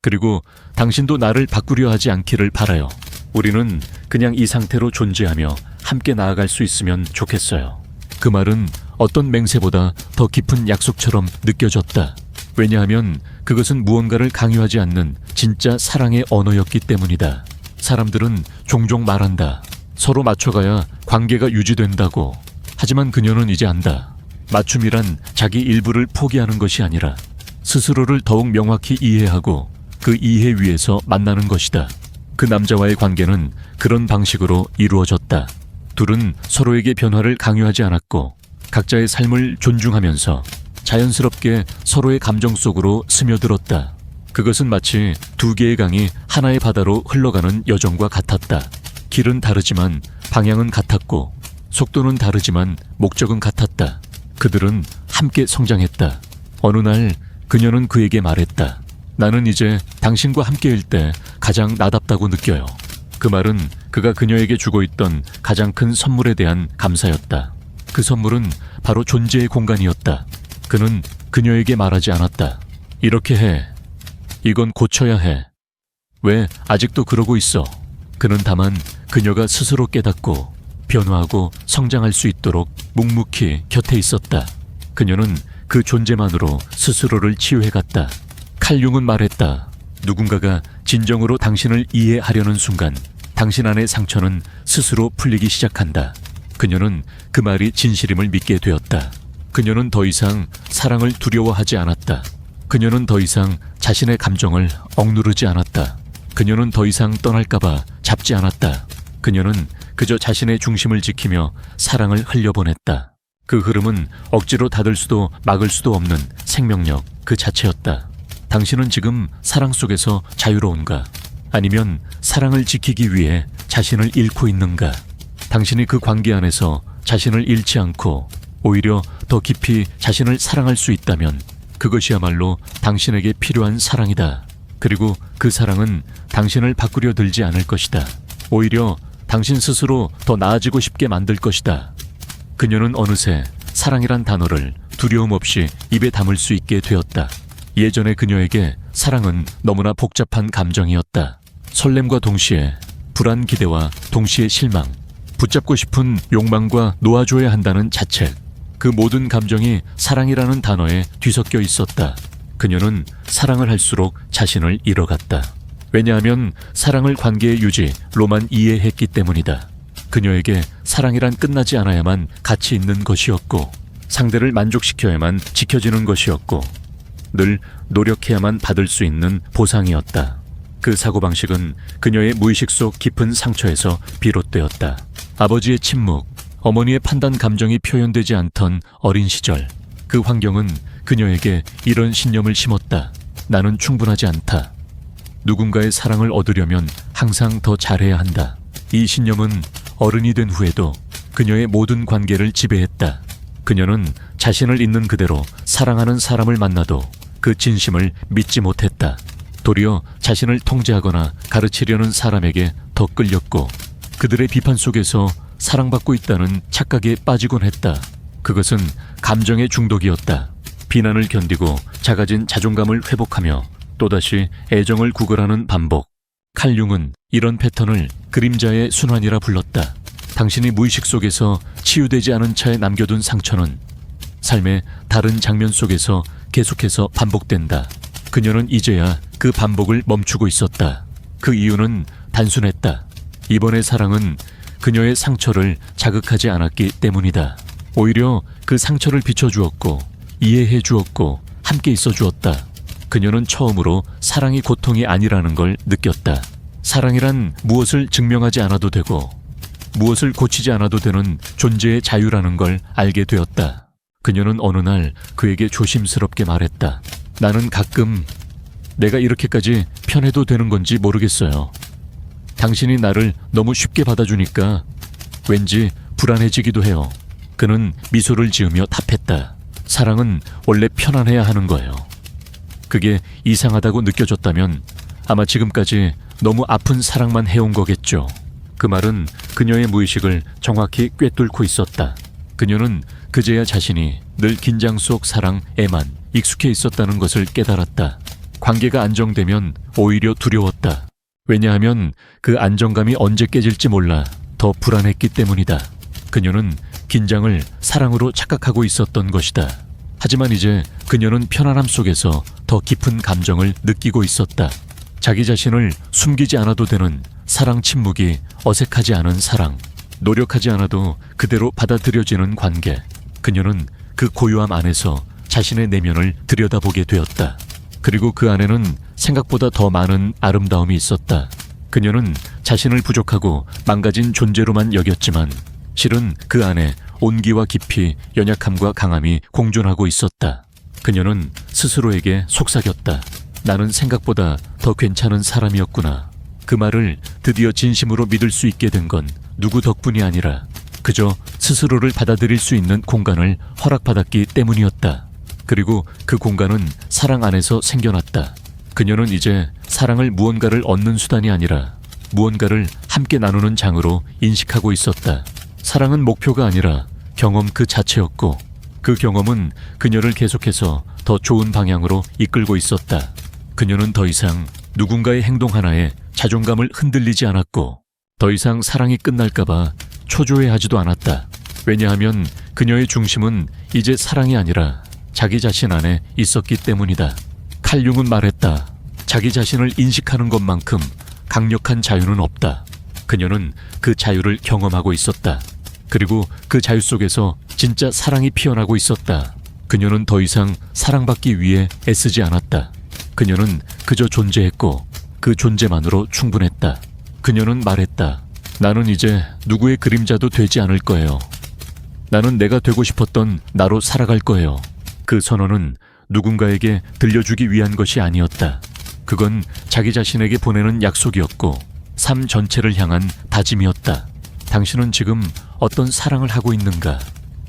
그리고 당신도 나를 바꾸려 하지 않기를 바라요. 우리는 그냥 이 상태로 존재하며 함께 나아갈 수 있으면 좋겠어요. 그 말은 어떤 맹세보다 더 깊은 약속처럼 느껴졌다. 왜냐하면 그것은 무언가를 강요하지 않는 진짜 사랑의 언어였기 때문이다. 사람들은 종종 말한다. 서로 맞춰가야 관계가 유지된다고. 하지만 그녀는 이제 안다. 맞춤이란 자기 일부를 포기하는 것이 아니라 스스로를 더욱 명확히 이해하고 그 이해 위에서 만나는 것이다. 그 남자와의 관계는 그런 방식으로 이루어졌다. 둘은 서로에게 변화를 강요하지 않았고 각자의 삶을 존중하면서 자연스럽게 서로의 감정 속으로 스며들었다. 그것은 마치 두 개의 강이 하나의 바다로 흘러가는 여정과 같았다. 길은 다르지만 방향은 같았고 속도는 다르지만 목적은 같았다. 그들은 함께 성장했다. 어느 날 그녀는 그에게 말했다. 나는 이제 당신과 함께일 때 가장 나답다고 느껴요. 그 말은 그가 그녀에게 주고 있던 가장 큰 선물에 대한 감사였다. 그 선물은 바로 존재의 공간이었다. 그는 그녀에게 말하지 않았다. 이렇게 해. 이건 고쳐야 해. 왜 아직도 그러고 있어? 그는 다만 그녀가 스스로 깨닫고 변화하고 성장할 수 있도록 묵묵히 곁에 있었다. 그녀는 그 존재만으로 스스로를 치유해갔다. 칼융은 말했다. 누군가가 진정으로 당신을 이해하려는 순간 당신 안의 상처는 스스로 풀리기 시작한다. 그녀는 그 말이 진실임을 믿게 되었다. 그녀는 더 이상 사랑을 두려워하지 않았다. 그녀는 더 이상 자신의 감정을 억누르지 않았다. 그녀는 더 이상 떠날까봐 잡지 않았다. 그녀는 그저 자신의 중심을 지키며 사랑을 흘려보냈다. 그 흐름은 억지로 닫을 수도 막을 수도 없는 생명력 그 자체였다. 당신은 지금 사랑 속에서 자유로운가? 아니면 사랑을 지키기 위해 자신을 잃고 있는가? 당신이 그 관계 안에서 자신을 잃지 않고 오히려 더 깊이 자신을 사랑할 수 있다면 그것이야말로 당신에게 필요한 사랑이다. 그리고 그 사랑은 당신을 바꾸려 들지 않을 것이다. 오히려 당신 스스로 더 나아지고 싶게 만들 것이다. 그녀는 어느새 사랑이란 단어를 두려움 없이 입에 담을 수 있게 되었다. 예전의 그녀에게 사랑은 너무나 복잡한 감정이었다. 설렘과 동시에 불안 기대와 동시에 실망, 붙잡고 싶은 욕망과 놓아줘야 한다는 자책, 그 모든 감정이 사랑이라는 단어에 뒤섞여 있었다. 그녀는 사랑을 할수록 자신을 잃어갔다. 왜냐하면 사랑을 관계의 유지로만 이해했기 때문이다. 그녀에게 사랑이란 끝나지 않아야만 가치 있는 것이었고 상대를 만족시켜야만 지켜지는 것이었고 늘 노력해야만 받을 수 있는 보상이었다. 그 사고방식은 그녀의 무의식 속 깊은 상처에서 비롯되었다. 아버지의 침묵, 어머니의 판단 감정이 표현되지 않던 어린 시절, 그 환경은 그녀에게 이런 신념을 심었다. 나는 충분하지 않다. 누군가의 사랑을 얻으려면 항상 더 잘해야 한다. 이 신념은 어른이 된 후에도 그녀의 모든 관계를 지배했다. 그녀는 자신을 있는 그대로 사랑하는 사람을 만나도 그 진심을 믿지 못했다. 도리어 자신을 통제하거나 가르치려는 사람에게 더 끌렸고 그들의 비판 속에서 사랑받고 있다는 착각에 빠지곤 했다. 그것은 감정의 중독이었다. 비난을 견디고 작아진 자존감을 회복하며 또다시 애정을 구걸하는 반복. 칼 융은 이런 패턴을 그림자의 순환이라 불렀다. 당신이 무의식 속에서 치유되지 않은 채 남겨둔 상처는 삶의 다른 장면 속에서 계속해서 반복된다. 그녀는 이제야 그 반복을 멈추고 있었다. 그 이유는 단순했다. 이번의 사랑은 그녀의 상처를 자극하지 않았기 때문이다. 오히려 그 상처를 비춰주었고 이해해 주었고 함께 있어 주었다. 그녀는 처음으로 사랑이 고통이 아니라는 걸 느꼈다. 사랑이란 무엇을 증명하지 않아도 되고 무엇을 고치지 않아도 되는 존재의 자유라는 걸 알게 되었다. 그녀는 어느 날 그에게 조심스럽게 말했다. 나는 가끔 내가 이렇게까지 편해도 되는 건지 모르겠어요. 당신이 나를 너무 쉽게 받아주니까 왠지 불안해지기도 해요. 그는 미소를 지으며 답했다. 사랑은 원래 편안해야 하는 거예요. 그게 이상하다고 느껴졌다면 아마 지금까지 너무 아픈 사랑만 해온 거겠죠. 그 말은 그녀의 무의식을 정확히 꿰뚫고 있었다. 그녀는 그제야 자신이 늘 긴장 속 사랑에만 익숙해 있었다는 것을 깨달았다. 관계가 안정되면 오히려 두려웠다. 왜냐하면 그 안정감이 언제 깨질지 몰라 더 불안했기 때문이다. 그녀는 긴장을 사랑으로 착각하고 있었던 것이다. 하지만 이제 그녀는 편안함 속에서 더 깊은 감정을 느끼고 있었다. 자기 자신을 숨기지 않아도 되는 사랑 침묵이 어색하지 않은 사랑. 노력하지 않아도 그대로 받아들여지는 관계. 그녀는 그 고요함 안에서 자신의 내면을 들여다보게 되었다. 그리고 그 안에는 생각보다 더 많은 아름다움이 있었다. 그녀는 자신을 부족하고 망가진 존재로만 여겼지만 실은 그 안에 온기와 깊이, 연약함과 강함이 공존하고 있었다. 그녀는 스스로에게 속삭였다. 나는 생각보다 더 괜찮은 사람이었구나. 그 말을 드디어 진심으로 믿을 수 있게 된 건 누구 덕분이 아니라 그저 스스로를 받아들일 수 있는 공간을 허락받았기 때문이었다. 그리고 그 공간은 사랑 안에서 생겨났다. 그녀는 이제 사랑을 무언가를 얻는 수단이 아니라 무언가를 함께 나누는 장으로 인식하고 있었다. 사랑은 목표가 아니라 경험 그 자체였고 그 경험은 그녀를 계속해서 더 좋은 방향으로 이끌고 있었다. 그녀는 더 이상 누군가의 행동 하나에 자존감을 흔들리지 않았고 더 이상 사랑이 끝날까봐 초조해하지도 않았다. 왜냐하면 그녀의 중심은 이제 사랑이 아니라 자기 자신 안에 있었기 때문이다. 칼 융은 말했다. 자기 자신을 인식하는 것만큼 강력한 자유는 없다. 그녀는 그 자유를 경험하고 있었다. 그리고 그 자유 속에서 진짜 사랑이 피어나고 있었다. 그녀는 더 이상 사랑받기 위해 애쓰지 않았다. 그녀는 그저 존재했고 그 존재만으로 충분했다. 그녀는 말했다. 나는 이제 누구의 그림자도 되지 않을 거예요. 나는 내가 되고 싶었던 나로 살아갈 거예요. 그 선언은 누군가에게 들려주기 위한 것이 아니었다. 그건 자기 자신에게 보내는 약속이었고 삶 전체를 향한 다짐이었다. 당신은 지금 어떤 사랑을 하고 있는가?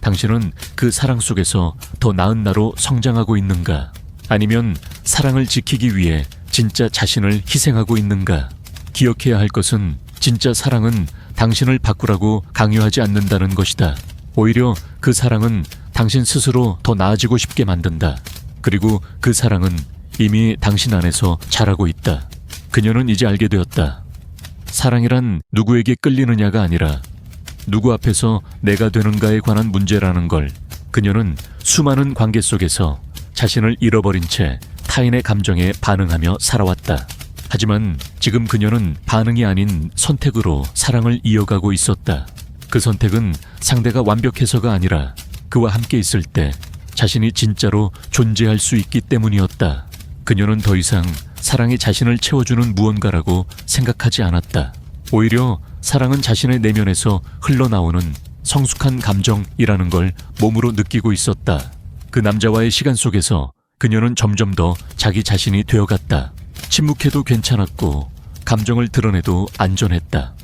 당신은 그 사랑 속에서 더 나은 나로 성장하고 있는가? 아니면 사랑을 지키기 위해 진짜 자신을 희생하고 있는가? 기억해야 할 것은 진짜 사랑은 당신을 바꾸라고 강요하지 않는다는 것이다. 오히려 그 사랑은 당신 스스로 더 나아지고 싶게 만든다. 그리고 그 사랑은 이미 당신 안에서 자라고 있다. 그녀는 이제 알게 되었다. 사랑이란 누구에게 끌리느냐가 아니라 누구 앞에서 내가 되는가에 관한 문제라는 걸. 그녀는 수많은 관계 속에서 자신을 잃어버린 채 타인의 감정에 반응하며 살아왔다. 하지만 지금 그녀는 반응이 아닌 선택으로 사랑을 이어가고 있었다. 그 선택은 상대가 완벽해서가 아니라 그와 함께 있을 때 자신이 진짜로 존재할 수 있기 때문이었다. 그녀는 더 이상 사랑이 자신을 채워주는 무언가라고 생각하지 않았다. 오히려 사랑은 자신의 내면에서 흘러나오는 성숙한 감정이라는 걸 몸으로 느끼고 있었다. 그 남자와의 시간 속에서 그녀는 점점 더 자기 자신이 되어갔다. 침묵해도 괜찮았고 감정을 드러내도 안전했다.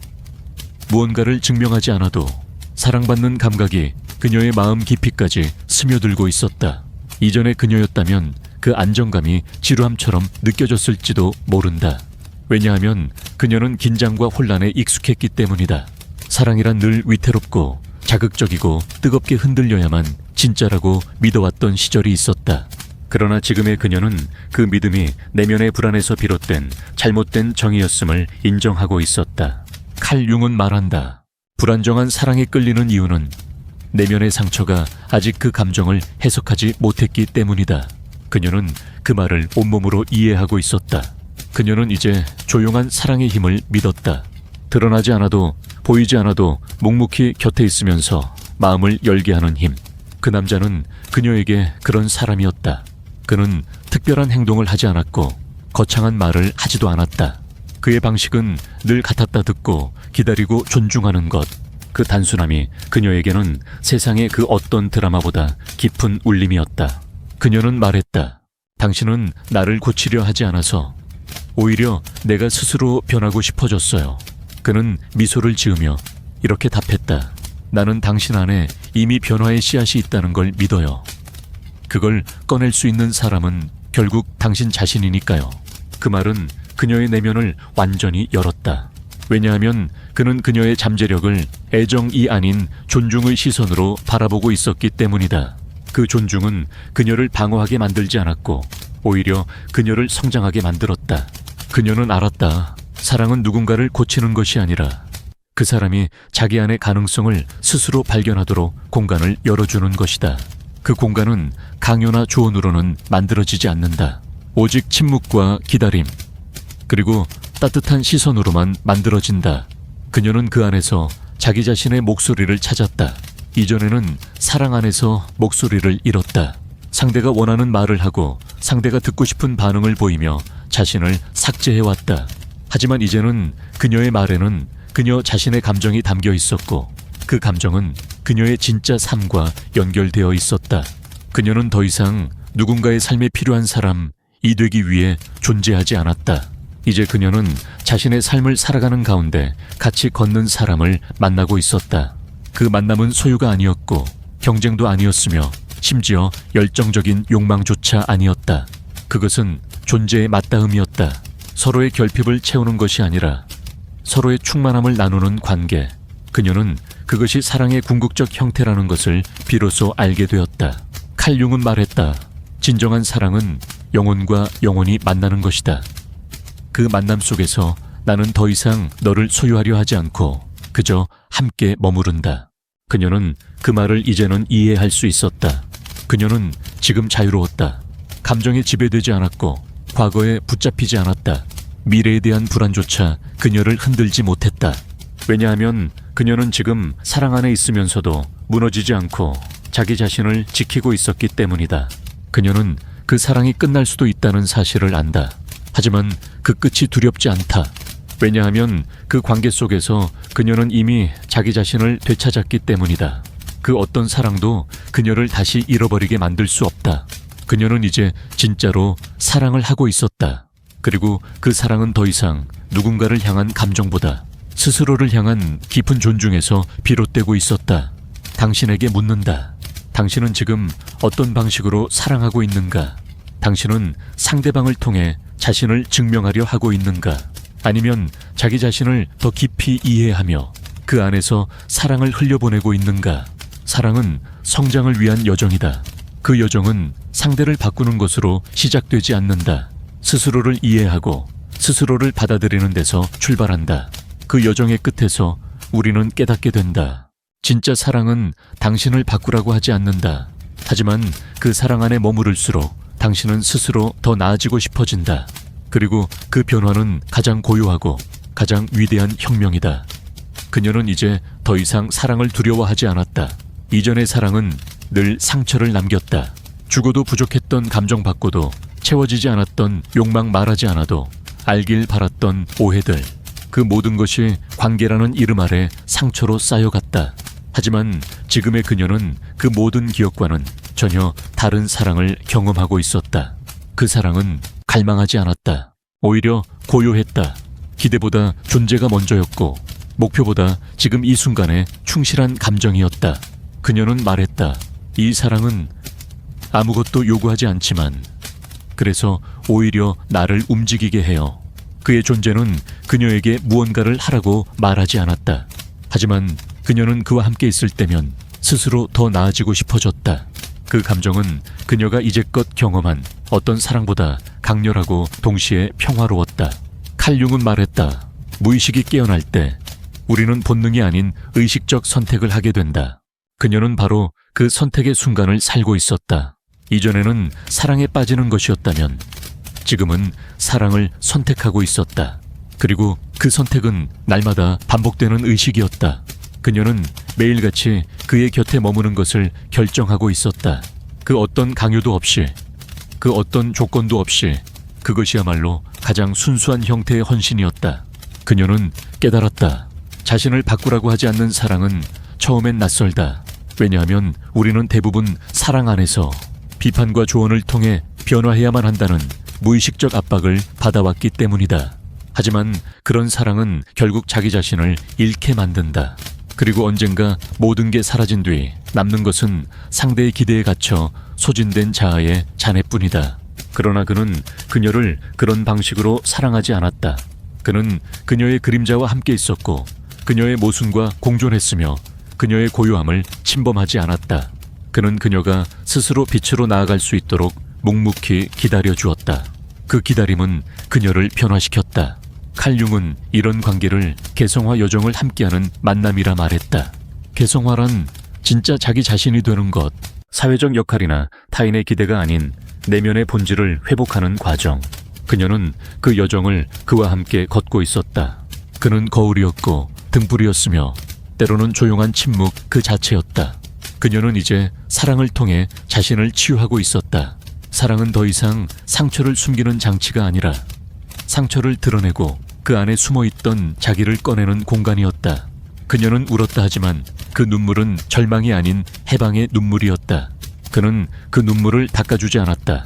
무언가를 증명하지 않아도 사랑받는 감각이 그녀의 마음 깊이까지 스며들고 있었다. 이전의 그녀였다면 그 안정감이 지루함처럼 느껴졌을지도 모른다. 왜냐하면 그녀는 긴장과 혼란에 익숙했기 때문이다. 사랑이란 늘 위태롭고 자극적이고 뜨겁게 흔들려야만 진짜라고 믿어왔던 시절이 있었다. 그러나 지금의 그녀는 그 믿음이 내면의 불안에서 비롯된 잘못된 정이었음을 인정하고 있었다. 칼 융은 말한다. 불안정한 사랑에 끌리는 이유는 내면의 상처가 아직 그 감정을 해석하지 못했기 때문이다. 그녀는 그 말을 온몸으로 이해하고 있었다. 그녀는 이제 조용한 사랑의 힘을 믿었다. 드러나지 않아도 보이지 않아도 묵묵히 곁에 있으면서 마음을 열게 하는 힘. 그 남자는 그녀에게 그런 사람이었다. 그는 특별한 행동을 하지 않았고 거창한 말을 하지도 않았다. 그의 방식은 늘 같았다 듣고 기다리고 존중하는 것. 그 단순함이 그녀에게는 세상의 그 어떤 드라마보다 깊은 울림이었다. 그녀는 말했다. 당신은 나를 고치려 하지 않아서 오히려 내가 스스로 변하고 싶어졌어요. 그는 미소를 지으며 이렇게 답했다. 나는 당신 안에 이미 변화의 씨앗이 있다는 걸 믿어요. 그걸 꺼낼 수 있는 사람은 결국 당신 자신이니까요. 그 말은 그녀의 내면을 완전히 열었다. 왜냐하면 그는 그녀의 잠재력을 애정이 아닌 존중의 시선으로 바라보고 있었기 때문이다. 그 존중은 그녀를 방어하게 만들지 않았고 오히려 그녀를 성장하게 만들었다. 그녀는 알았다. 사랑은 누군가를 고치는 것이 아니라 그 사람이 자기 안의 가능성을 스스로 발견하도록 공간을 열어주는 것이다. 그 공간은 강요나 조언으로는 만들어지지 않는다. 오직 침묵과 기다림, 그리고 따뜻한 시선으로만 만들어진다. 그녀는 그 안에서 자기 자신의 목소리를 찾았다. 이전에는 사랑 안에서 목소리를 잃었다. 상대가 원하는 말을 하고 상대가 듣고 싶은 반응을 보이며 자신을 삭제해왔다. 하지만 이제는 그녀의 말에는 그녀 자신의 감정이 담겨 있었고 그 감정은 그녀의 진짜 삶과 연결되어 있었다. 그녀는 더 이상 누군가의 삶에 필요한 사람이 되기 위해 존재하지 않았다. 이제 그녀는 자신의 삶을 살아가는 가운데 같이 걷는 사람을 만나고 있었다. 그 만남은 소유가 아니었고 경쟁도 아니었으며 심지어 열정적인 욕망조차 아니었다. 그것은 존재의 맞닿음이었다. 서로의 결핍을 채우는 것이 아니라 서로의 충만함을 나누는 관계. 그녀는 그것이 사랑의 궁극적 형태라는 것을 비로소 알게 되었다. 칼 융은 말했다. 진정한 사랑은 영혼과 영혼이 만나는 것이다. 그 만남 속에서 나는 더 이상 너를 소유하려 하지 않고 그저 함께 머무른다. 그녀는 그 말을 이제는 이해할 수 있었다. 그녀는 지금 자유로웠다. 감정에 지배되지 않았고 과거에 붙잡히지 않았다. 미래에 대한 불안조차 그녀를 흔들지 못했다. 왜냐하면 그녀는 지금 사랑 안에 있으면서도 무너지지 않고 자기 자신을 지키고 있었기 때문이다. 그녀는 그 사랑이 끝날 수도 있다는 사실을 안다. 하지만 그 끝이 두렵지 않다. 왜냐하면 그 관계 속에서 그녀는 이미 자기 자신을 되찾았기 때문이다. 그 어떤 사랑도 그녀를 다시 잃어버리게 만들 수 없다. 그녀는 이제 진짜로 사랑을 하고 있었다. 그리고 그 사랑은 더 이상 누군가를 향한 감정보다 스스로를 향한 깊은 존중에서 비롯되고 있었다. 당신에게 묻는다. 당신은 지금 어떤 방식으로 사랑하고 있는가? 당신은 상대방을 통해 자신을 증명하려 하고 있는가? 아니면 자기 자신을 더 깊이 이해하며 그 안에서 사랑을 흘려보내고 있는가? 사랑은 성장을 위한 여정이다. 그 여정은 상대를 바꾸는 것으로 시작되지 않는다. 스스로를 이해하고 스스로를 받아들이는 데서 출발한다. 그 여정의 끝에서 우리는 깨닫게 된다. 진짜 사랑은 당신을 바꾸라고 하지 않는다. 하지만 그 사랑 안에 머무를수록 당신은 스스로 더 나아지고 싶어진다. 그리고 그 변화는 가장 고요하고 가장 위대한 혁명이다. 그녀는 이제 더 이상 사랑을 두려워하지 않았다. 이전의 사랑은 늘 상처를 남겼다. 죽어도 부족했던 감정 받고도 채워지지 않았던 욕망 말하지 않아도 알길 바랐던 오해들. 그 모든 것이 관계라는 이름 아래 상처로 쌓여갔다. 하지만 지금의 그녀는 그 모든 기억과는 전혀 다른 사랑을 경험하고 있었다. 그 사랑은 갈망하지 않았다. 오히려 고요했다. 기대보다 존재가 먼저였고 목표보다 지금 이 순간에 충실한 감정이었다. 그녀는 말했다. 이 사랑은 아무것도 요구하지 않지만 그래서 오히려 나를 움직이게 해요. 그의 존재는 그녀에게 무언가를 하라고 말하지 않았다. 하지만 그녀는 그와 함께 있을 때면 스스로 더 나아지고 싶어졌다. 그 감정은 그녀가 이제껏 경험한 어떤 사랑보다 강렬하고 동시에 평화로웠다. 칼융은 말했다. 무의식이 깨어날 때 우리는 본능이 아닌 의식적 선택을 하게 된다. 그녀는 바로 그 선택의 순간을 살고 있었다. 이전에는 사랑에 빠지는 것이었다면 지금은 사랑을 선택하고 있었다. 그리고 그 선택은 날마다 반복되는 의식이었다. 그녀는 매일같이 그의 곁에 머무는 것을 결정하고 있었다. 그 어떤 강요도 없이, 그 어떤 조건도 없이 그것이야말로 가장 순수한 형태의 헌신이었다. 그녀는 깨달았다. 자신을 바꾸라고 하지 않는 사랑은 처음엔 낯설다. 왜냐하면 우리는 대부분 사랑 안에서 비판과 조언을 통해 변화해야만 한다는 무의식적 압박을 받아왔기 때문이다. 하지만 그런 사랑은 결국 자기 자신을 잃게 만든다. 그리고 언젠가 모든 게 사라진 뒤 남는 것은 상대의 기대에 갇혀 소진된 자아의 잔해뿐이다. 그러나 그는 그녀를 그런 방식으로 사랑하지 않았다. 그는 그녀의 그림자와 함께 있었고 그녀의 모순과 공존했으며 그녀의 고요함을 침범하지 않았다. 그는 그녀가 스스로 빛으로 나아갈 수 있도록 묵묵히 기다려 주었다. 그 기다림은 그녀를 변화시켰다. 칼융은 이런 관계를 개성화 여정을 함께하는 만남이라 말했다. 개성화란 진짜 자기 자신이 되는 것, 사회적 역할이나 타인의 기대가 아닌 내면의 본질을 회복하는 과정. 그녀는 그 여정을 그와 함께 걷고 있었다. 그는 거울이었고 등불이었으며 때로는 조용한 침묵 그 자체였다. 그녀는 이제 사랑을 통해 자신을 치유하고 있었다. 사랑은 더 이상 상처를 숨기는 장치가 아니라 상처를 드러내고 그 안에 숨어있던 자기를 꺼내는 공간이었다. 그녀는 울었다 하지만 그 눈물은 절망이 아닌 해방의 눈물이었다. 그는 그 눈물을 닦아주지 않았다.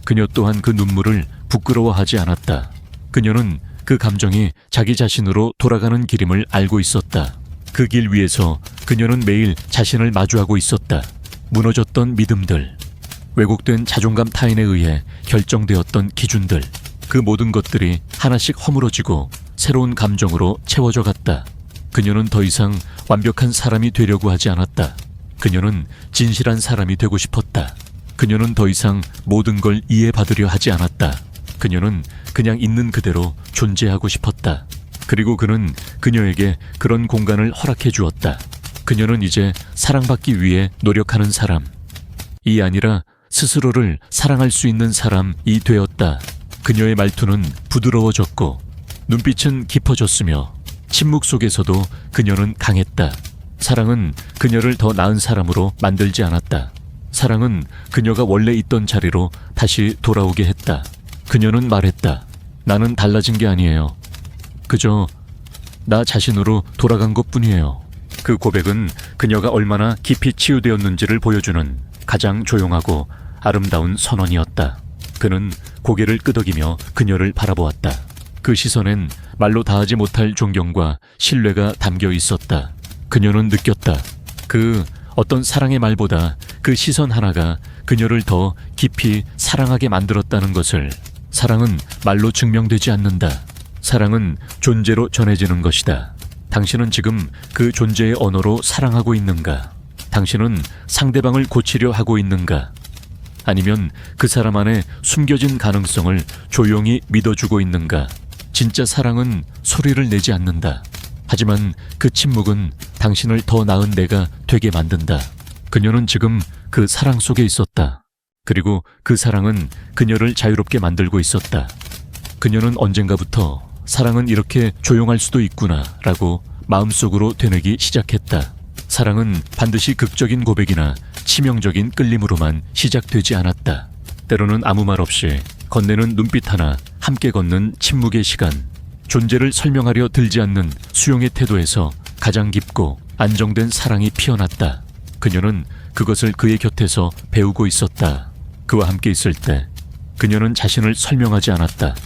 그녀 또한 그 눈물을 부끄러워하지 않았다. 그녀는 그 감정이 자기 자신으로 돌아가는 길임을 알고 있었다. 그 길 위에서 그녀는 매일 자신을 마주하고 있었다. 무너졌던 믿음들, 왜곡된 자존감 타인에 의해 결정되었던 기준들, 그 모든 것들이 하나씩 허물어지고 새로운 감정으로 채워져 갔다. 그녀는 더 이상 완벽한 사람이 되려고 하지 않았다. 그녀는 진실한 사람이 되고 싶었다. 그녀는 더 이상 모든 걸 이해받으려 하지 않았다. 그녀는 그냥 있는 그대로 존재하고 싶었다. 그리고 그는 그녀에게 그런 공간을 허락해 주었다. 그녀는 이제 사랑받기 위해 노력하는 사람, 이 아니라 스스로를 사랑할 수 있는 사람이 되었다. 그녀의 말투는 부드러워졌고 눈빛은 깊어졌으며 침묵 속에서도 그녀는 강했다. 사랑은 그녀를 더 나은 사람으로 만들지 않았다. 사랑은 그녀가 원래 있던 자리로 다시 돌아오게 했다. 그녀는 말했다. 나는 달라진 게 아니에요. 그저 나 자신으로 돌아간 것뿐이에요. 그 고백은 그녀가 얼마나 깊이 치유되었는지를 보여주는 가장 조용하고 아름다운 선언이었다. 그는 고개를 끄덕이며 그녀를 바라보았다. 그 시선엔 말로 다하지 못할 존경과 신뢰가 담겨 있었다. 그녀는 느꼈다. 그 어떤 사랑의 말보다 그 시선 하나가 그녀를 더 깊이 사랑하게 만들었다는 것을. 사랑은 말로 증명되지 않는다. 사랑은 존재로 전해지는 것이다. 당신은 지금 그 존재의 언어로 사랑하고 있는가? 당신은 상대방을 고치려 하고 있는가? 아니면 그 사람 안에 숨겨진 가능성을 조용히 믿어주고 있는가? 진짜 사랑은 소리를 내지 않는다. 하지만 그 침묵은 당신을 더 나은 내가 되게 만든다. 그녀는 지금 그 사랑 속에 있었다. 그리고 그 사랑은 그녀를 자유롭게 만들고 있었다. 그녀는 언젠가부터 사랑은 이렇게 조용할 수도 있구나 라고 마음속으로 되뇌기 시작했다. 사랑은 반드시 극적인 고백이나 치명적인 끌림으로만 시작되지 않았다. 때로는 아무 말 없이 건네는 눈빛 하나, 함께 걷는 침묵의 시간, 존재를 설명하려 들지 않는 수용의 태도에서 가장 깊고 안정된 사랑이 피어났다. 그녀는 그것을 그의 곁에서 배우고 있었다. 그와 함께 있을 때 그녀는 자신을 설명하지 않았다.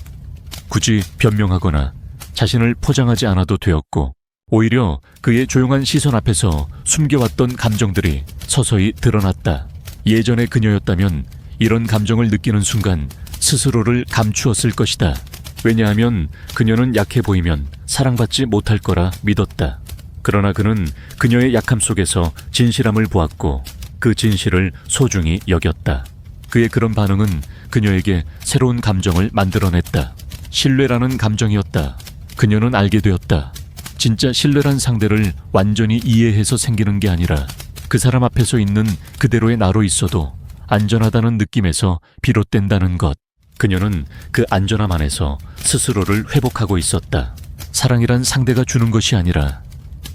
굳이 변명하거나 자신을 포장하지 않아도 되었고 오히려 그의 조용한 시선 앞에서 숨겨왔던 감정들이 서서히 드러났다. 예전의 그녀였다면 이런 감정을 느끼는 순간 스스로를 감추었을 것이다. 왜냐하면 그녀는 약해 보이면 사랑받지 못할 거라 믿었다. 그러나 그는 그녀의 약함 속에서 진실함을 보았고 그 진실을 소중히 여겼다. 그의 그런 반응은 그녀에게 새로운 감정을 만들어냈다. 신뢰라는 감정이었다. 그녀는 알게 되었다. 진짜 신뢰란 상대를 완전히 이해해서 생기는 게 아니라 그 사람 앞에서 있는 그대로의 나로 있어도 안전하다는 느낌에서 비롯된다는 것. 그녀는 그 안전함 안에서 스스로를 회복하고 있었다. 사랑이란 상대가 주는 것이 아니라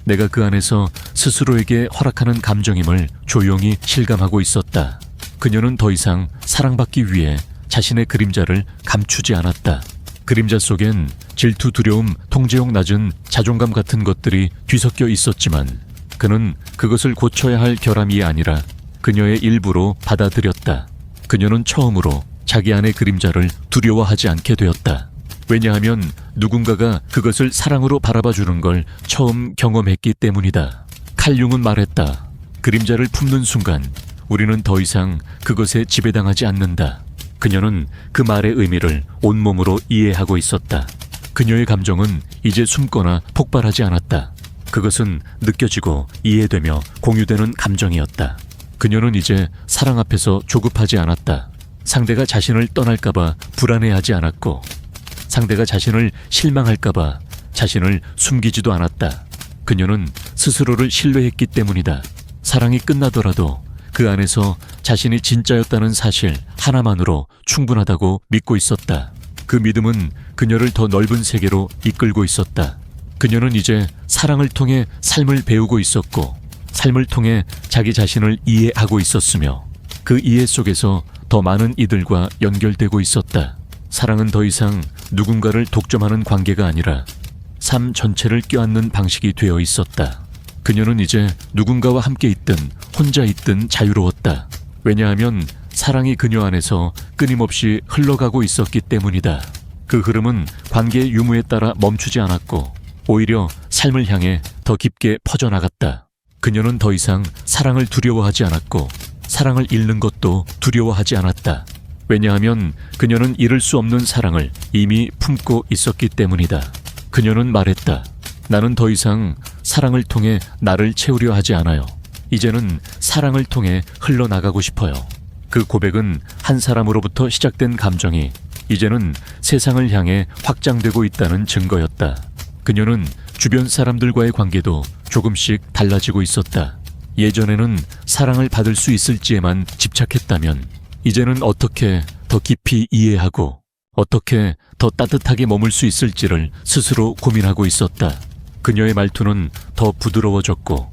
내가 그 안에서 스스로에게 허락하는 감정임을 조용히 실감하고 있었다. 그녀는 더 이상 사랑받기 위해 자신의 그림자를 감추지 않았다. 그림자 속엔 질투, 두려움, 통제욕 낮은 자존감 같은 것들이 뒤섞여 있었지만 그는 그것을 고쳐야 할 결함이 아니라 그녀의 일부로 받아들였다. 그녀는 처음으로 자기 안의 그림자를 두려워하지 않게 되었다. 왜냐하면 누군가가 그것을 사랑으로 바라봐 주는 걸 처음 경험했기 때문이다. 칼융은 말했다. 그림자를 품는 순간 우리는 더 이상 그것에 지배당하지 않는다. 그녀는 그 말의 의미를 온몸으로 이해하고 있었다. 그녀의 감정은 이제 숨거나 폭발하지 않았다. 그것은 느껴지고 이해되며 공유되는 감정이었다. 그녀는 이제 사랑 앞에서 조급하지 않았다. 상대가 자신을 떠날까봐 불안해하지 않았고 상대가 자신을 실망할까봐 자신을 숨기지도 않았다. 그녀는 스스로를 신뢰했기 때문이다. 사랑이 끝나더라도 그 안에서 자신이 진짜였다는 사실 하나만으로 충분하다고 믿고 있었다. 그 믿음은 그녀를 더 넓은 세계로 이끌고 있었다. 그녀는 이제 사랑을 통해 삶을 배우고 있었고 삶을 통해 자기 자신을 이해하고 있었으며 그 이해 속에서 더 많은 이들과 연결되고 있었다. 사랑은 더 이상 누군가를 독점하는 관계가 아니라 삶 전체를 껴안는 방식이 되어 있었다. 그녀는 이제 누군가와 함께 있든 혼자 있든 자유로웠다. 왜냐하면 사랑이 그녀 안에서 끊임없이 흘러가고 있었기 때문이다. 그 흐름은 관계의 유무에 따라 멈추지 않았고 오히려 삶을 향해 더 깊게 퍼져나갔다. 그녀는 더 이상 사랑을 두려워하지 않았고 사랑을 잃는 것도 두려워하지 않았다. 왜냐하면 그녀는 잃을 수 없는 사랑을 이미 품고 있었기 때문이다. 그녀는 말했다. 나는 더 이상 사랑을 통해 나를 채우려 하지 않아요. 이제는 사랑을 통해 흘러나가고 싶어요. 그 고백은 한 사람으로부터 시작된 감정이 이제는 세상을 향해 확장되고 있다는 증거였다. 그녀는 주변 사람들과의 관계도 조금씩 달라지고 있었다. 예전에는 사랑을 받을 수 있을지에만 집착했다면 이제는 어떻게 더 깊이 이해하고 어떻게 더 따뜻하게 머물 수 있을지를 스스로 고민하고 있었다. 그녀의 말투는 더 부드러워졌고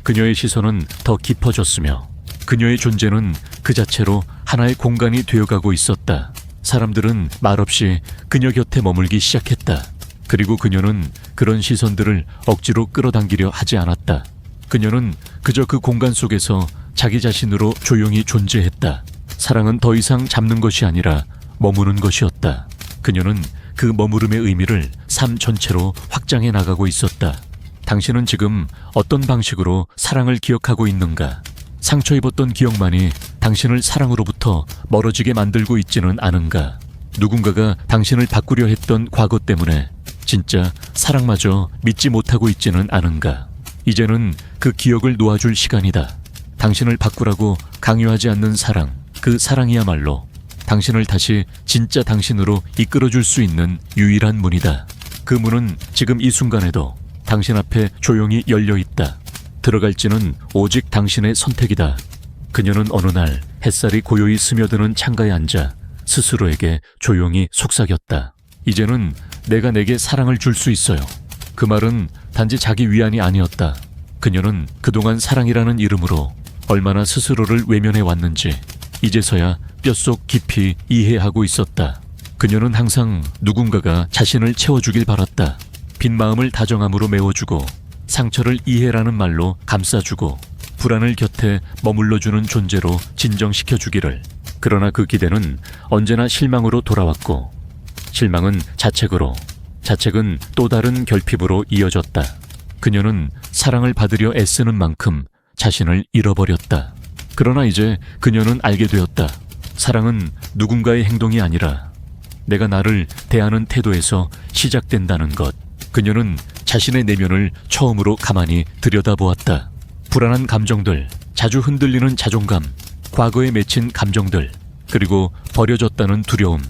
그녀의 시선은 더 깊어졌으며 그녀의 존재는 그 자체로 하나의 공간이 되어가고 있었다. 사람들은 말없이 그녀 곁에 머물기 시작했다. 그리고 그녀는 그런 시선들을 억지로 끌어당기려 하지 않았다. 그녀는 그저 그 공간 속에서 자기 자신으로 조용히 존재했다. 사랑은 더 이상 잡는 것이 아니라 머무는 것이었다. 그녀는 그 머무름의 의미를 삶 전체로 확장해 나가고 있었다. 당신은 지금 어떤 방식으로 사랑을 기억하고 있는가? 상처 입었던 기억만이 당신을 사랑으로부터 멀어지게 만들고 있지는 않은가? 누군가가 당신을 바꾸려 했던 과거 때문에 진짜 사랑마저 믿지 못하고 있지는 않은가? 이제는 그 기억을 놓아줄 시간이다. 당신을 바꾸라고 강요하지 않는 사랑, 그 사랑이야말로 당신을 다시 진짜 당신으로 이끌어줄 수 있는 유일한 문이다. 그 문은 지금 이 순간에도 당신 앞에 조용히 열려 있다. 들어갈지는 오직 당신의 선택이다. 그녀는 어느 날 햇살이 고요히 스며드는 창가에 앉아 스스로에게 조용히 속삭였다. 이제는 내가 내게 사랑을 줄 수 있어요. 그 말은 단지 자기 위안이 아니었다. 그녀는 그동안 사랑이라는 이름으로 얼마나 스스로를 외면해 왔는지 이제서야 뼛속 깊이 이해하고 있었다. 그녀는 항상 누군가가 자신을 채워주길 바랐다. 빈 마음을 다정함으로 메워주고 상처를 이해라는 말로 감싸주고 불안을 곁에 머물러주는 존재로 진정시켜주기를. 그러나 그 기대는 언제나 실망으로 돌아왔고 실망은 자책으로, 자책은 또 다른 결핍으로 이어졌다. 그녀는 사랑을 받으려 애쓰는 만큼 자신을 잃어버렸다. 그러나 이제 그녀는 알게 되었다. 사랑은 누군가의 행동이 아니라 내가 나를 대하는 태도에서 시작된다는 것. 그녀는 자신의 내면을 처음으로 가만히 들여다보았다. 불안한 감정들, 자주 흔들리는 자존감, 과거에 맺힌 감정들, 그리고 버려졌다는 두려움.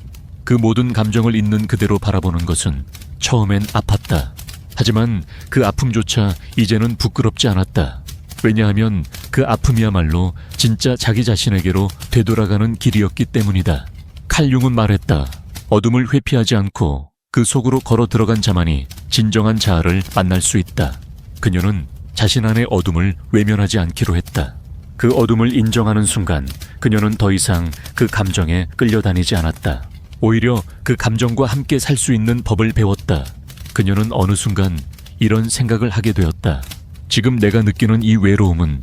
그 모든 감정을 있는 그대로 바라보는 것은 처음엔 아팠다. 하지만 그 아픔조차 이제는 부끄럽지 않았다. 왜냐하면 그 아픔이야말로 진짜 자기 자신에게로 되돌아가는 길이었기 때문이다. 칼융은 말했다. 어둠을 회피하지 않고 그 속으로 걸어 들어간 자만이 진정한 자아를 만날 수 있다. 그녀는 자신 안의 어둠을 외면하지 않기로 했다. 그 어둠을 인정하는 순간 그녀는 더 이상 그 감정에 끌려다니지 않았다. 오히려 그 감정과 함께 살 수 있는 법을 배웠다. 그녀는 어느 순간 이런 생각을 하게 되었다. 지금 내가 느끼는 이 외로움은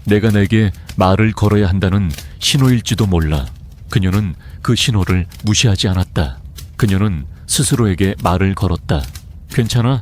내가 내게 말을 걸어야 한다는 신호일지도 몰라. 그녀는 그 신호를 무시하지 않았다. 그녀는 스스로에게 말을 걸었다. 괜찮아?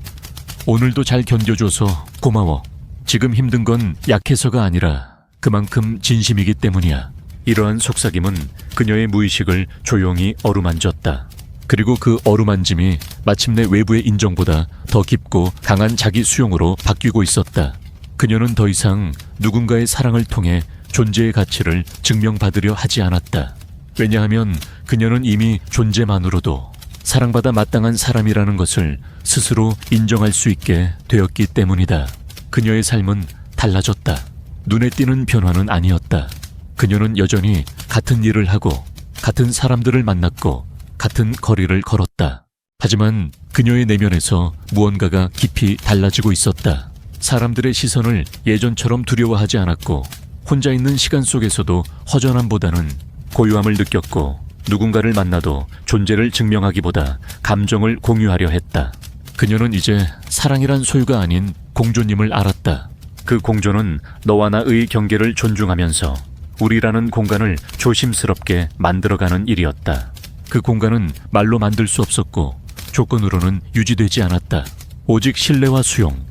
오늘도 잘 견뎌줘서 고마워. 지금 힘든 건 약해서가 아니라 그만큼 진심이기 때문이야. 이러한 속삭임은 그녀의 무의식을 조용히 어루만졌다. 그리고 그 어루만짐이 마침내 외부의 인정보다 더 깊고 강한 자기 수용으로 바뀌고 있었다. 그녀는 더 이상 누군가의 사랑을 통해 존재의 가치를 증명받으려 하지 않았다. 왜냐하면 그녀는 이미 존재만으로도 사랑받아 마땅한 사람이라는 것을 스스로 인정할 수 있게 되었기 때문이다. 그녀의 삶은 달라졌다. 눈에 띄는 변화는 아니었다. 그녀는 여전히 같은 일을 하고 같은 사람들을 만났고 같은 거리를 걸었다. 하지만 그녀의 내면에서 무언가가 깊이 달라지고 있었다. 사람들의 시선을 예전처럼 두려워하지 않았고 혼자 있는 시간 속에서도 허전함보다는 고요함을 느꼈고 누군가를 만나도 존재를 증명하기보다 감정을 공유하려 했다. 그녀는 이제 사랑이란 소유가 아닌 공존임을 알았다. 그 공존은 너와 나의 경계를 존중하면서 우리라는 공간을 조심스럽게 만들어가는 일이었다. 그 공간은 말로 만들 수 없었고 조건으로는 유지되지 않았다. 오직 신뢰와 수용,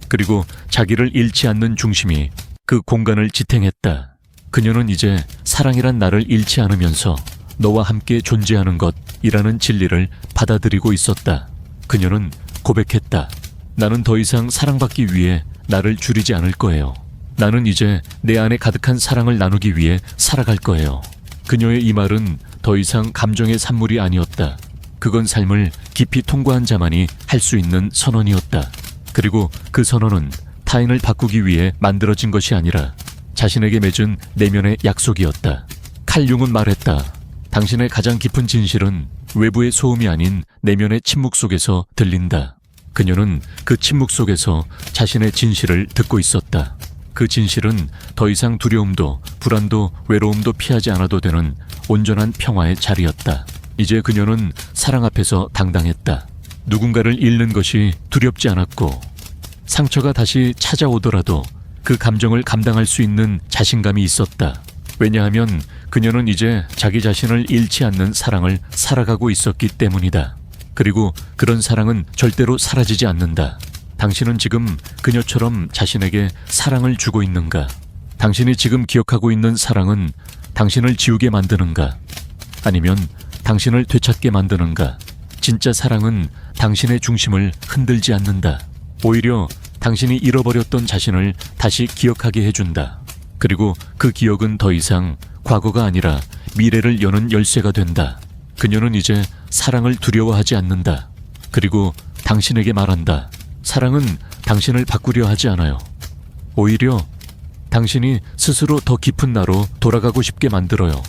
그리고 자기를 잃지 않는 중심이 그 공간을 지탱했다. 그녀는 이제 사랑이란 나를 잃지 않으면서 너와 함께 존재하는 것이라는 진리를 받아들이고 있었다. 그녀는 고백했다. 나는 더 이상 사랑받기 위해 나를 줄이지 않을 거예요. 나는 이제 내 안에 가득한 사랑을 나누기 위해 살아갈 거예요. 그녀의 이 말은 더 이상 감정의 산물이 아니었다. 그건 삶을 깊이 통과한 자만이 할 수 있는 선언이었다. 그리고 그 선언은 타인을 바꾸기 위해 만들어진 것이 아니라 자신에게 맺은 내면의 약속이었다. 칼융은 말했다. 당신의 가장 깊은 진실은 외부의 소음이 아닌 내면의 침묵 속에서 들린다. 그녀는 그 침묵 속에서 자신의 진실을 듣고 있었다. 그 진실은 더 이상 두려움도 불안도 외로움도 피하지 않아도 되는 온전한 평화의 자리였다. 이제 그녀는 사랑 앞에서 당당했다. 누군가를 잃는 것이 두렵지 않았고 상처가 다시 찾아오더라도 그 감정을 감당할 수 있는 자신감이 있었다. 왜냐하면 그녀는 이제 자기 자신을 잃지 않는 사랑을 살아가고 있었기 때문이다. 그리고 그런 사랑은 절대로 사라지지 않는다. 당신은 지금 그녀처럼 자신에게 사랑을 주고 있는가? 당신이 지금 기억하고 있는 사랑은 당신을 지우게 만드는가? 아니면 당신을 되찾게 만드는가? 진짜 사랑은 당신의 중심을 흔들지 않는다. 오히려 당신이 잃어버렸던 자신을 다시 기억하게 해준다. 그리고 그 기억은 더 이상 과거가 아니라 미래를 여는 열쇠가 된다. 그녀는 이제 사랑을 두려워하지 않는다. 그리고 당신에게 말한다. 사랑은 당신을 바꾸려 하지 않아요. 오히려 당신이 스스로 더 깊은 나로 돌아가고 싶게 만들어요.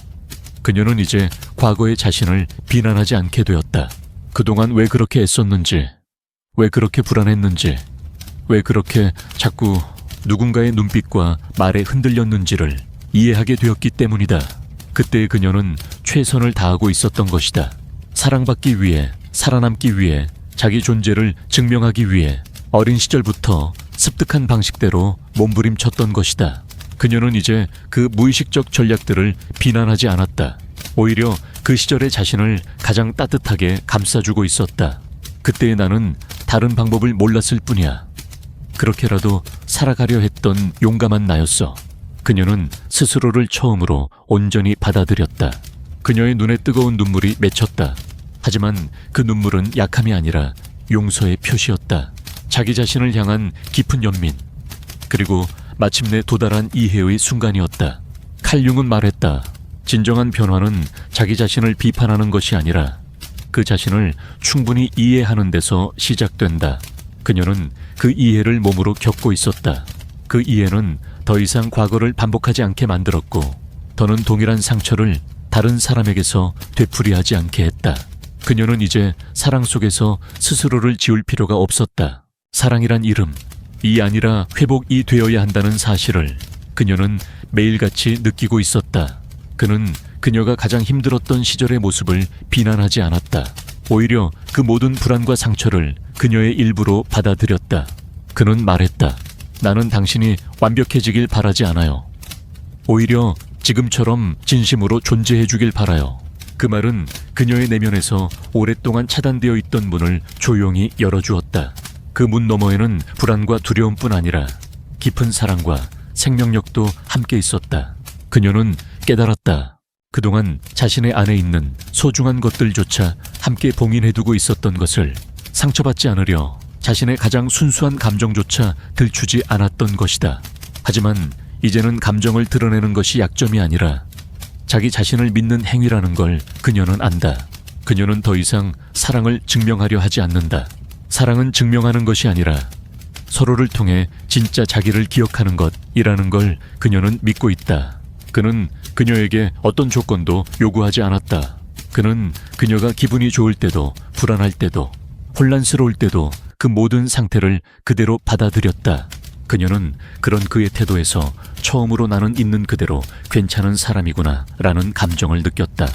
그녀는 이제 과거의 자신을 비난하지 않게 되었다. 그동안 왜 그렇게 애썼는지, 왜 그렇게 불안했는지, 왜 그렇게 자꾸 누군가의 눈빛과 말에 흔들렸는지를 이해하게 되었기 때문이다. 그때 그녀는 최선을 다하고 있었던 것이다. 사랑받기 위해, 살아남기 위해, 자기 존재를 증명하기 위해 어린 시절부터 습득한 방식대로 몸부림쳤던 것이다. 그녀는 이제 그 무의식적 전략들을 비난하지 않았다. 오히려 그 시절의 자신을 가장 따뜻하게 감싸주고 있었다. 그때의 나는 다른 방법을 몰랐을 뿐이야. 그렇게라도 살아가려 했던 용감한 나였어. 그녀는 스스로를 처음으로 온전히 받아들였다. 그녀의 눈에 뜨거운 눈물이 맺혔다. 하지만 그 눈물은 약함이 아니라 용서의 표시였다. 자기 자신을 향한 깊은 연민, 그리고 마침내 도달한 이해의 순간이었다. 칼융은 말했다. 진정한 변화는 자기 자신을 비판하는 것이 아니라 그 자신을 충분히 이해하는 데서 시작된다. 그녀는 그 이해를 몸으로 겪고 있었다. 그 이해는 더 이상 과거를 반복하지 않게 만들었고, 더는 동일한 상처를 다른 사람에게서 되풀이하지 않게 했다. 그녀는 이제 사랑 속에서 스스로를 지울 필요가 없었다. 사랑이란 이름, 이 아니라 회복이 되어야 한다는 사실을 그녀는 매일같이 느끼고 있었다. 그는 그녀가 가장 힘들었던 시절의 모습을 비난하지 않았다. 오히려 그 모든 불안과 상처를 그녀의 일부로 받아들였다. 그는 말했다. 나는 당신이 완벽해지길 바라지 않아요. 오히려 지금처럼 진심으로 존재해 주길 바라요. 그 말은 그녀의 내면에서 오랫동안 차단되어 있던 문을 조용히 열어주었다. 그 문 너머에는 불안과 두려움뿐 아니라 깊은 사랑과 생명력도 함께 있었다. 그녀는 깨달았다. 그동안 자신의 안에 있는 소중한 것들조차 함께 봉인해두고 있었던 것을, 상처받지 않으려 자신의 가장 순수한 감정조차 들추지 않았던 것이다. 하지만 이제는 감정을 드러내는 것이 약점이 아니라 자기 자신을 믿는 행위라는 걸 그녀는 안다. 그녀는 더 이상 사랑을 증명하려 하지 않는다. 사랑은 증명하는 것이 아니라 서로를 통해 진짜 자기를 기억하는 것이라는 걸 그녀는 믿고 있다. 그는 그녀에게 어떤 조건도 요구하지 않았다. 그는 그녀가 기분이 좋을 때도, 불안할 때도, 혼란스러울 때도 그 모든 상태를 그대로 받아들였다. 그녀는 그런 그의 태도에서 처음으로 나는 있는 그대로 괜찮은 사람이구나 라는 감정을 느꼈다.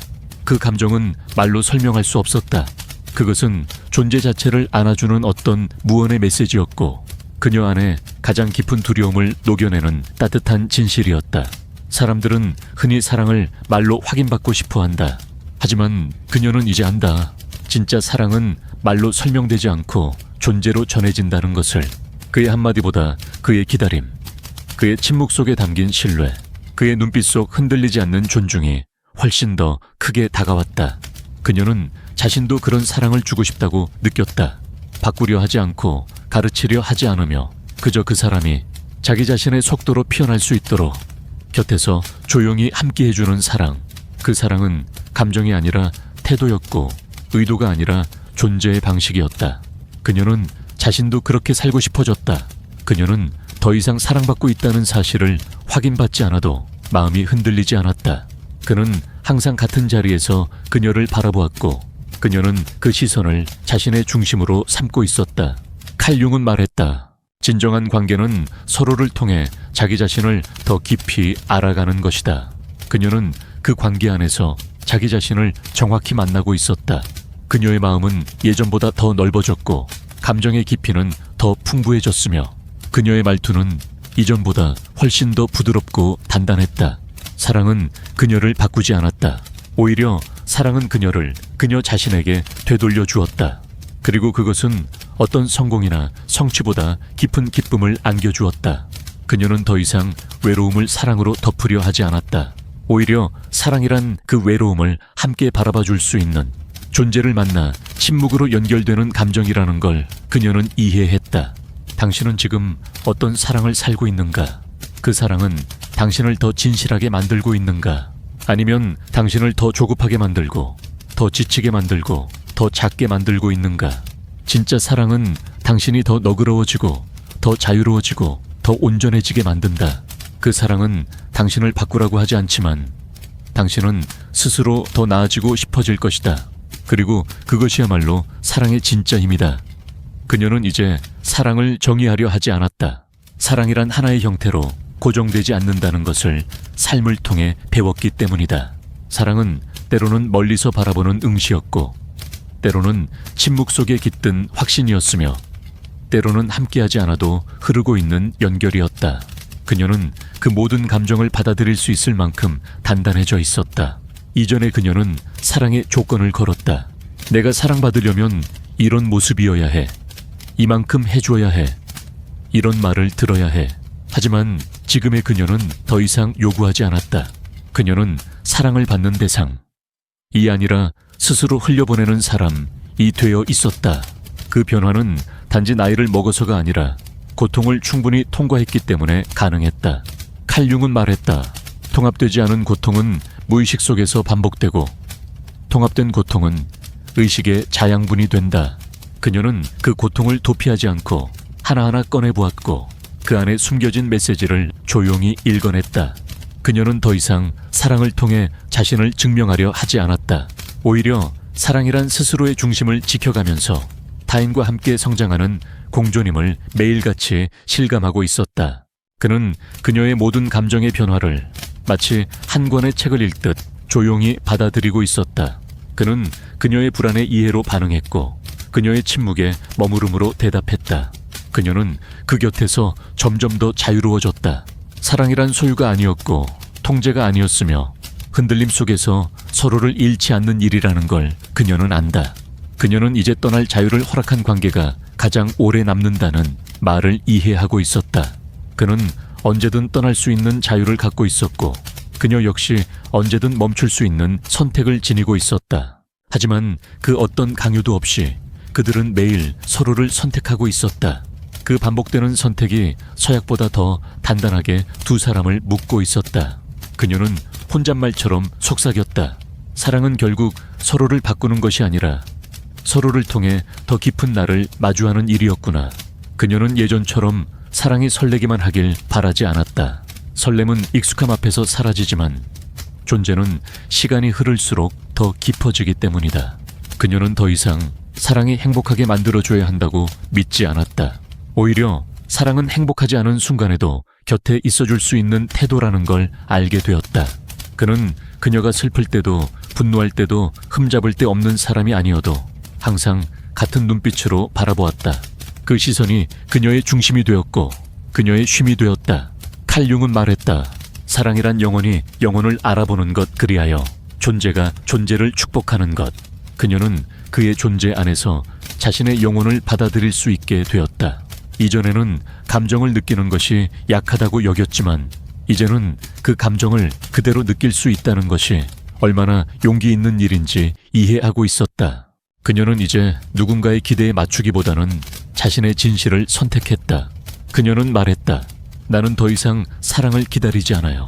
그 감정은 말로 설명할 수 없었다. 그것은 존재 자체를 안아주는 어떤 무언의 메시지였고, 그녀 안에 가장 깊은 두려움을 녹여내는 따뜻한 진실이었다. 사람들은 흔히 사랑을 말로 확인받고 싶어 한다. 하지만 그녀는 이제 안다. 진짜 사랑은 말로 설명되지 않고 존재로 전해진다는 것을. 그의 한마디보다 그의 기다림, 그의 침묵 속에 담긴 신뢰, 그의 눈빛 속 흔들리지 않는 존중이 훨씬 더 크게 다가왔다. 그녀는 자신도 그런 사랑을 주고 싶다고 느꼈다. 바꾸려 하지 않고 가르치려 하지 않으며 그저 그 사람이 자기 자신의 속도로 피어날 수 있도록 곁에서 조용히 함께 해주는 사랑. 그 사랑은 감정이 아니라 태도였고, 의도가 아니라 존재의 방식이었다. 그녀는 자신도 그렇게 살고 싶어졌다. 그녀는 더 이상 사랑받고 있다는 사실을 확인받지 않아도 마음이 흔들리지 않았다. 그는 항상 같은 자리에서 그녀를 바라보았고, 그녀는 그 시선을 자신의 중심으로 삼고 있었다. 칼융은 말했다. 진정한 관계는 서로를 통해 자기 자신을 더 깊이 알아가는 것이다. 그녀는 그 관계 안에서 자기 자신을 정확히 만나고 있었다. 그녀의 마음은 예전보다 더 넓어졌고, 감정의 깊이는 더 풍부해졌으며, 그녀의 말투는 이전보다 훨씬 더 부드럽고 단단했다. 사랑은 그녀를 바꾸지 않았다. 오히려 사랑은 그녀를 그녀 자신에게 되돌려 주었다. 그리고 그것은 어떤 성공이나 성취보다 깊은 기쁨을 안겨주었다. 그녀는 더 이상 외로움을 사랑으로 덮으려 하지 않았다. 오히려 사랑이란 그 외로움을 함께 바라봐 줄 수 있는, 존재를 만나 침묵으로 연결되는 감정이라는 걸 그녀는 이해했다. 당신은 지금 어떤 사랑을 살고 있는가? 그 사랑은 당신을 더 진실하게 만들고 있는가? 아니면 당신을 더 조급하게 만들고, 더 지치게 만들고, 더 작게 만들고 있는가? 진짜 사랑은 당신이 더 너그러워지고, 더 자유로워지고, 더 온전해지게 만든다. 그 사랑은 당신을 바꾸라고 하지 않지만 당신은 스스로 더 나아지고 싶어질 것이다. 그리고 그것이야말로 사랑의 진짜 힘이다. 그녀는 이제 사랑을 정의하려 하지 않았다. 사랑이란 하나의 형태로 고정되지 않는다는 것을 삶을 통해 배웠기 때문이다. 사랑은 때로는 멀리서 바라보는 응시였고, 때로는 침묵 속에 깃든 확신이었으며, 때로는 함께하지 않아도 흐르고 있는 연결이었다. 그녀는 그 모든 감정을 받아들일 수 있을 만큼 단단해져 있었다. 이전에 그녀는 사랑의 조건을 걸었다. 내가 사랑받으려면 이런 모습이어야 해. 이만큼 해줘야 해. 이런 말을 들어야 해. 하지만 지금의 그녀는 더 이상 요구하지 않았다. 그녀는 사랑을 받는 대상, 이 아니라 스스로 흘려보내는 사람이 되어 있었다. 그 변화는 단지 나이를 먹어서가 아니라 고통을 충분히 통과했기 때문에 가능했다. 칼융은 말했다. 통합되지 않은 고통은 무의식 속에서 반복되고 통합된 고통은 의식의 자양분이 된다. 그녀는 그 고통을 도피하지 않고 하나하나 꺼내보았고 그 안에 숨겨진 메시지를 조용히 읽어냈다. 그녀는 더 이상 사랑을 통해 자신을 증명하려 하지 않았다. 오히려 사랑이란 스스로의 중심을 지켜가면서 타인과 함께 성장하는 공존임을 매일같이 실감하고 있었다. 그는 그녀의 모든 감정의 변화를 마치 한 권의 책을 읽듯 조용히 받아들이고 있었다. 그는 그녀의 불안에 이해로 반응했고 그녀의 침묵에 머무름으로 대답했다. 그녀는 그 곁에서 점점 더 자유로워졌다. 사랑이란 소유가 아니었고 통제가 아니었으며 흔들림 속에서 서로를 잃지 않는 일이라는 걸 그녀는 안다. 그녀는 이제 떠날 자유를 허락한 관계가 가장 오래 남는다는 말을 이해하고 있었다. 그는 언제든 떠날 수 있는 자유를 갖고 있었고 그녀 역시 언제든 멈출 수 있는 선택을 지니고 있었다. 하지만 그 어떤 강요도 없이 그들은 매일 서로를 선택하고 있었다. 그 반복되는 선택이 서약보다 더 단단하게 두 사람을 묶고 있었다. 그녀는 혼잣말처럼 속삭였다. 사랑은 결국 서로를 바꾸는 것이 아니라 서로를 통해 더 깊은 나를 마주하는 일이었구나. 그녀는 예전처럼 사랑이 설레기만 하길 바라지 않았다. 설렘은 익숙함 앞에서 사라지지만 존재는 시간이 흐를수록 더 깊어지기 때문이다. 그녀는 더 이상 사랑이 행복하게 만들어줘야 한다고 믿지 않았다. 오히려 사랑은 행복하지 않은 순간에도 곁에 있어줄 수 있는 태도라는 걸 알게 되었다. 그는 그녀가 슬플 때도 분노할 때도 흠잡을 데 없는 사람이 아니어도 항상 같은 눈빛으로 바라보았다. 그 시선이 그녀의 중심이 되었고 그녀의 쉼이 되었다. 칼융은 말했다. 사랑이란 영혼이 영혼을 알아보는 것 그리하여 존재가 존재를 축복하는 것. 그녀는 그의 존재 안에서 자신의 영혼을 받아들일 수 있게 되었다. 이전에는 감정을 느끼는 것이 약하다고 여겼지만 이제는 그 감정을 그대로 느낄 수 있다는 것이 얼마나 용기 있는 일인지 이해하고 있었다. 그녀는 이제 누군가의 기대에 맞추기보다는 자신의 진실을 선택했다. 그녀는 말했다. 나는 더 이상 사랑을 기다리지 않아요.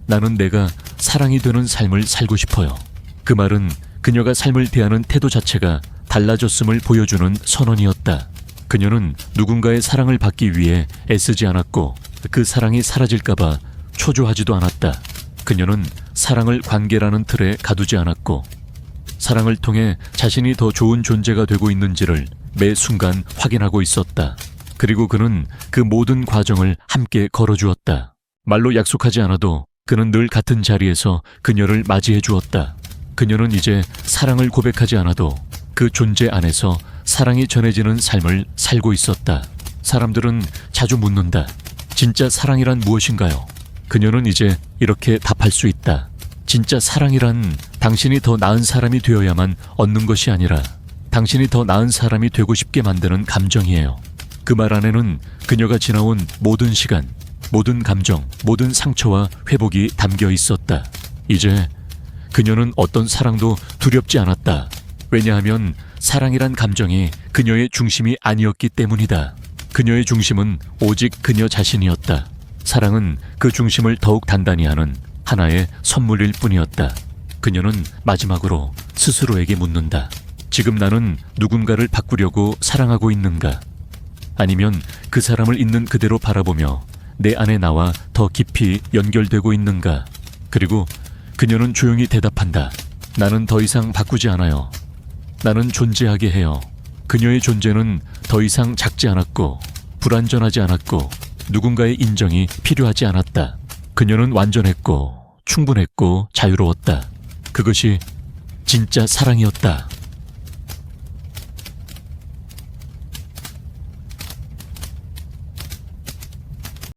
나는 내가 사랑이 되는 삶을 살고 싶어요. 그 말은 그녀가 삶을 대하는 태도 자체가 달라졌음을 보여주는 선언이었다. 그녀는 누군가의 사랑을 받기 위해 애쓰지 않았고 그 사랑이 사라질까봐 초조하지도 않았다. 그녀는 사랑을 관계라는 틀에 가두지 않았고 사랑을 통해 자신이 더 좋은 존재가 되고 있는지를 매 순간 확인하고 있었다. 그리고 그는 그 모든 과정을 함께 걸어주었다. 말로 약속하지 않아도 그는 늘 같은 자리에서 그녀를 맞이해 주었다. 그녀는 이제 사랑을 고백하지 않아도 그 존재 안에서 사랑이 전해지는 삶을 살고 있었다. 사람들은 자주 묻는다. 진짜 사랑이란 무엇인가요? 그녀는 이제 이렇게 답할 수 있다. 진짜 사랑이란 당신이 더 나은 사람이 되어야만 얻는 것이 아니라 당신이 더 나은 사람이 되고 싶게 만드는 감정이에요. 그 말 안에는 그녀가 지나온 모든 시간, 모든 감정, 모든 상처와 회복이 담겨 있었다. 이제 그녀는 어떤 사랑도 두렵지 않았다. 왜냐하면 사랑이란 감정이 그녀의 중심이 아니었기 때문이다. 그녀의 중심은 오직 그녀 자신이었다. 사랑은 그 중심을 더욱 단단히 하는 하나의 선물일 뿐이었다. 그녀는 마지막으로 스스로에게 묻는다. 지금 나는 누군가를 바꾸려고 사랑하고 있는가? 아니면 그 사람을 있는 그대로 바라보며 내 안에 나와 더 깊이 연결되고 있는가? 그리고 그녀는 조용히 대답한다. 나는 더 이상 바꾸지 않아요. 나는 존재하게 해요. 그녀의 존재는 더 이상 작지 않았고 불완전하지 않았고 누군가의 인정이 필요하지 않았다. 그녀는 완전했고 충분했고 자유로웠다. 그것이 진짜 사랑이었다.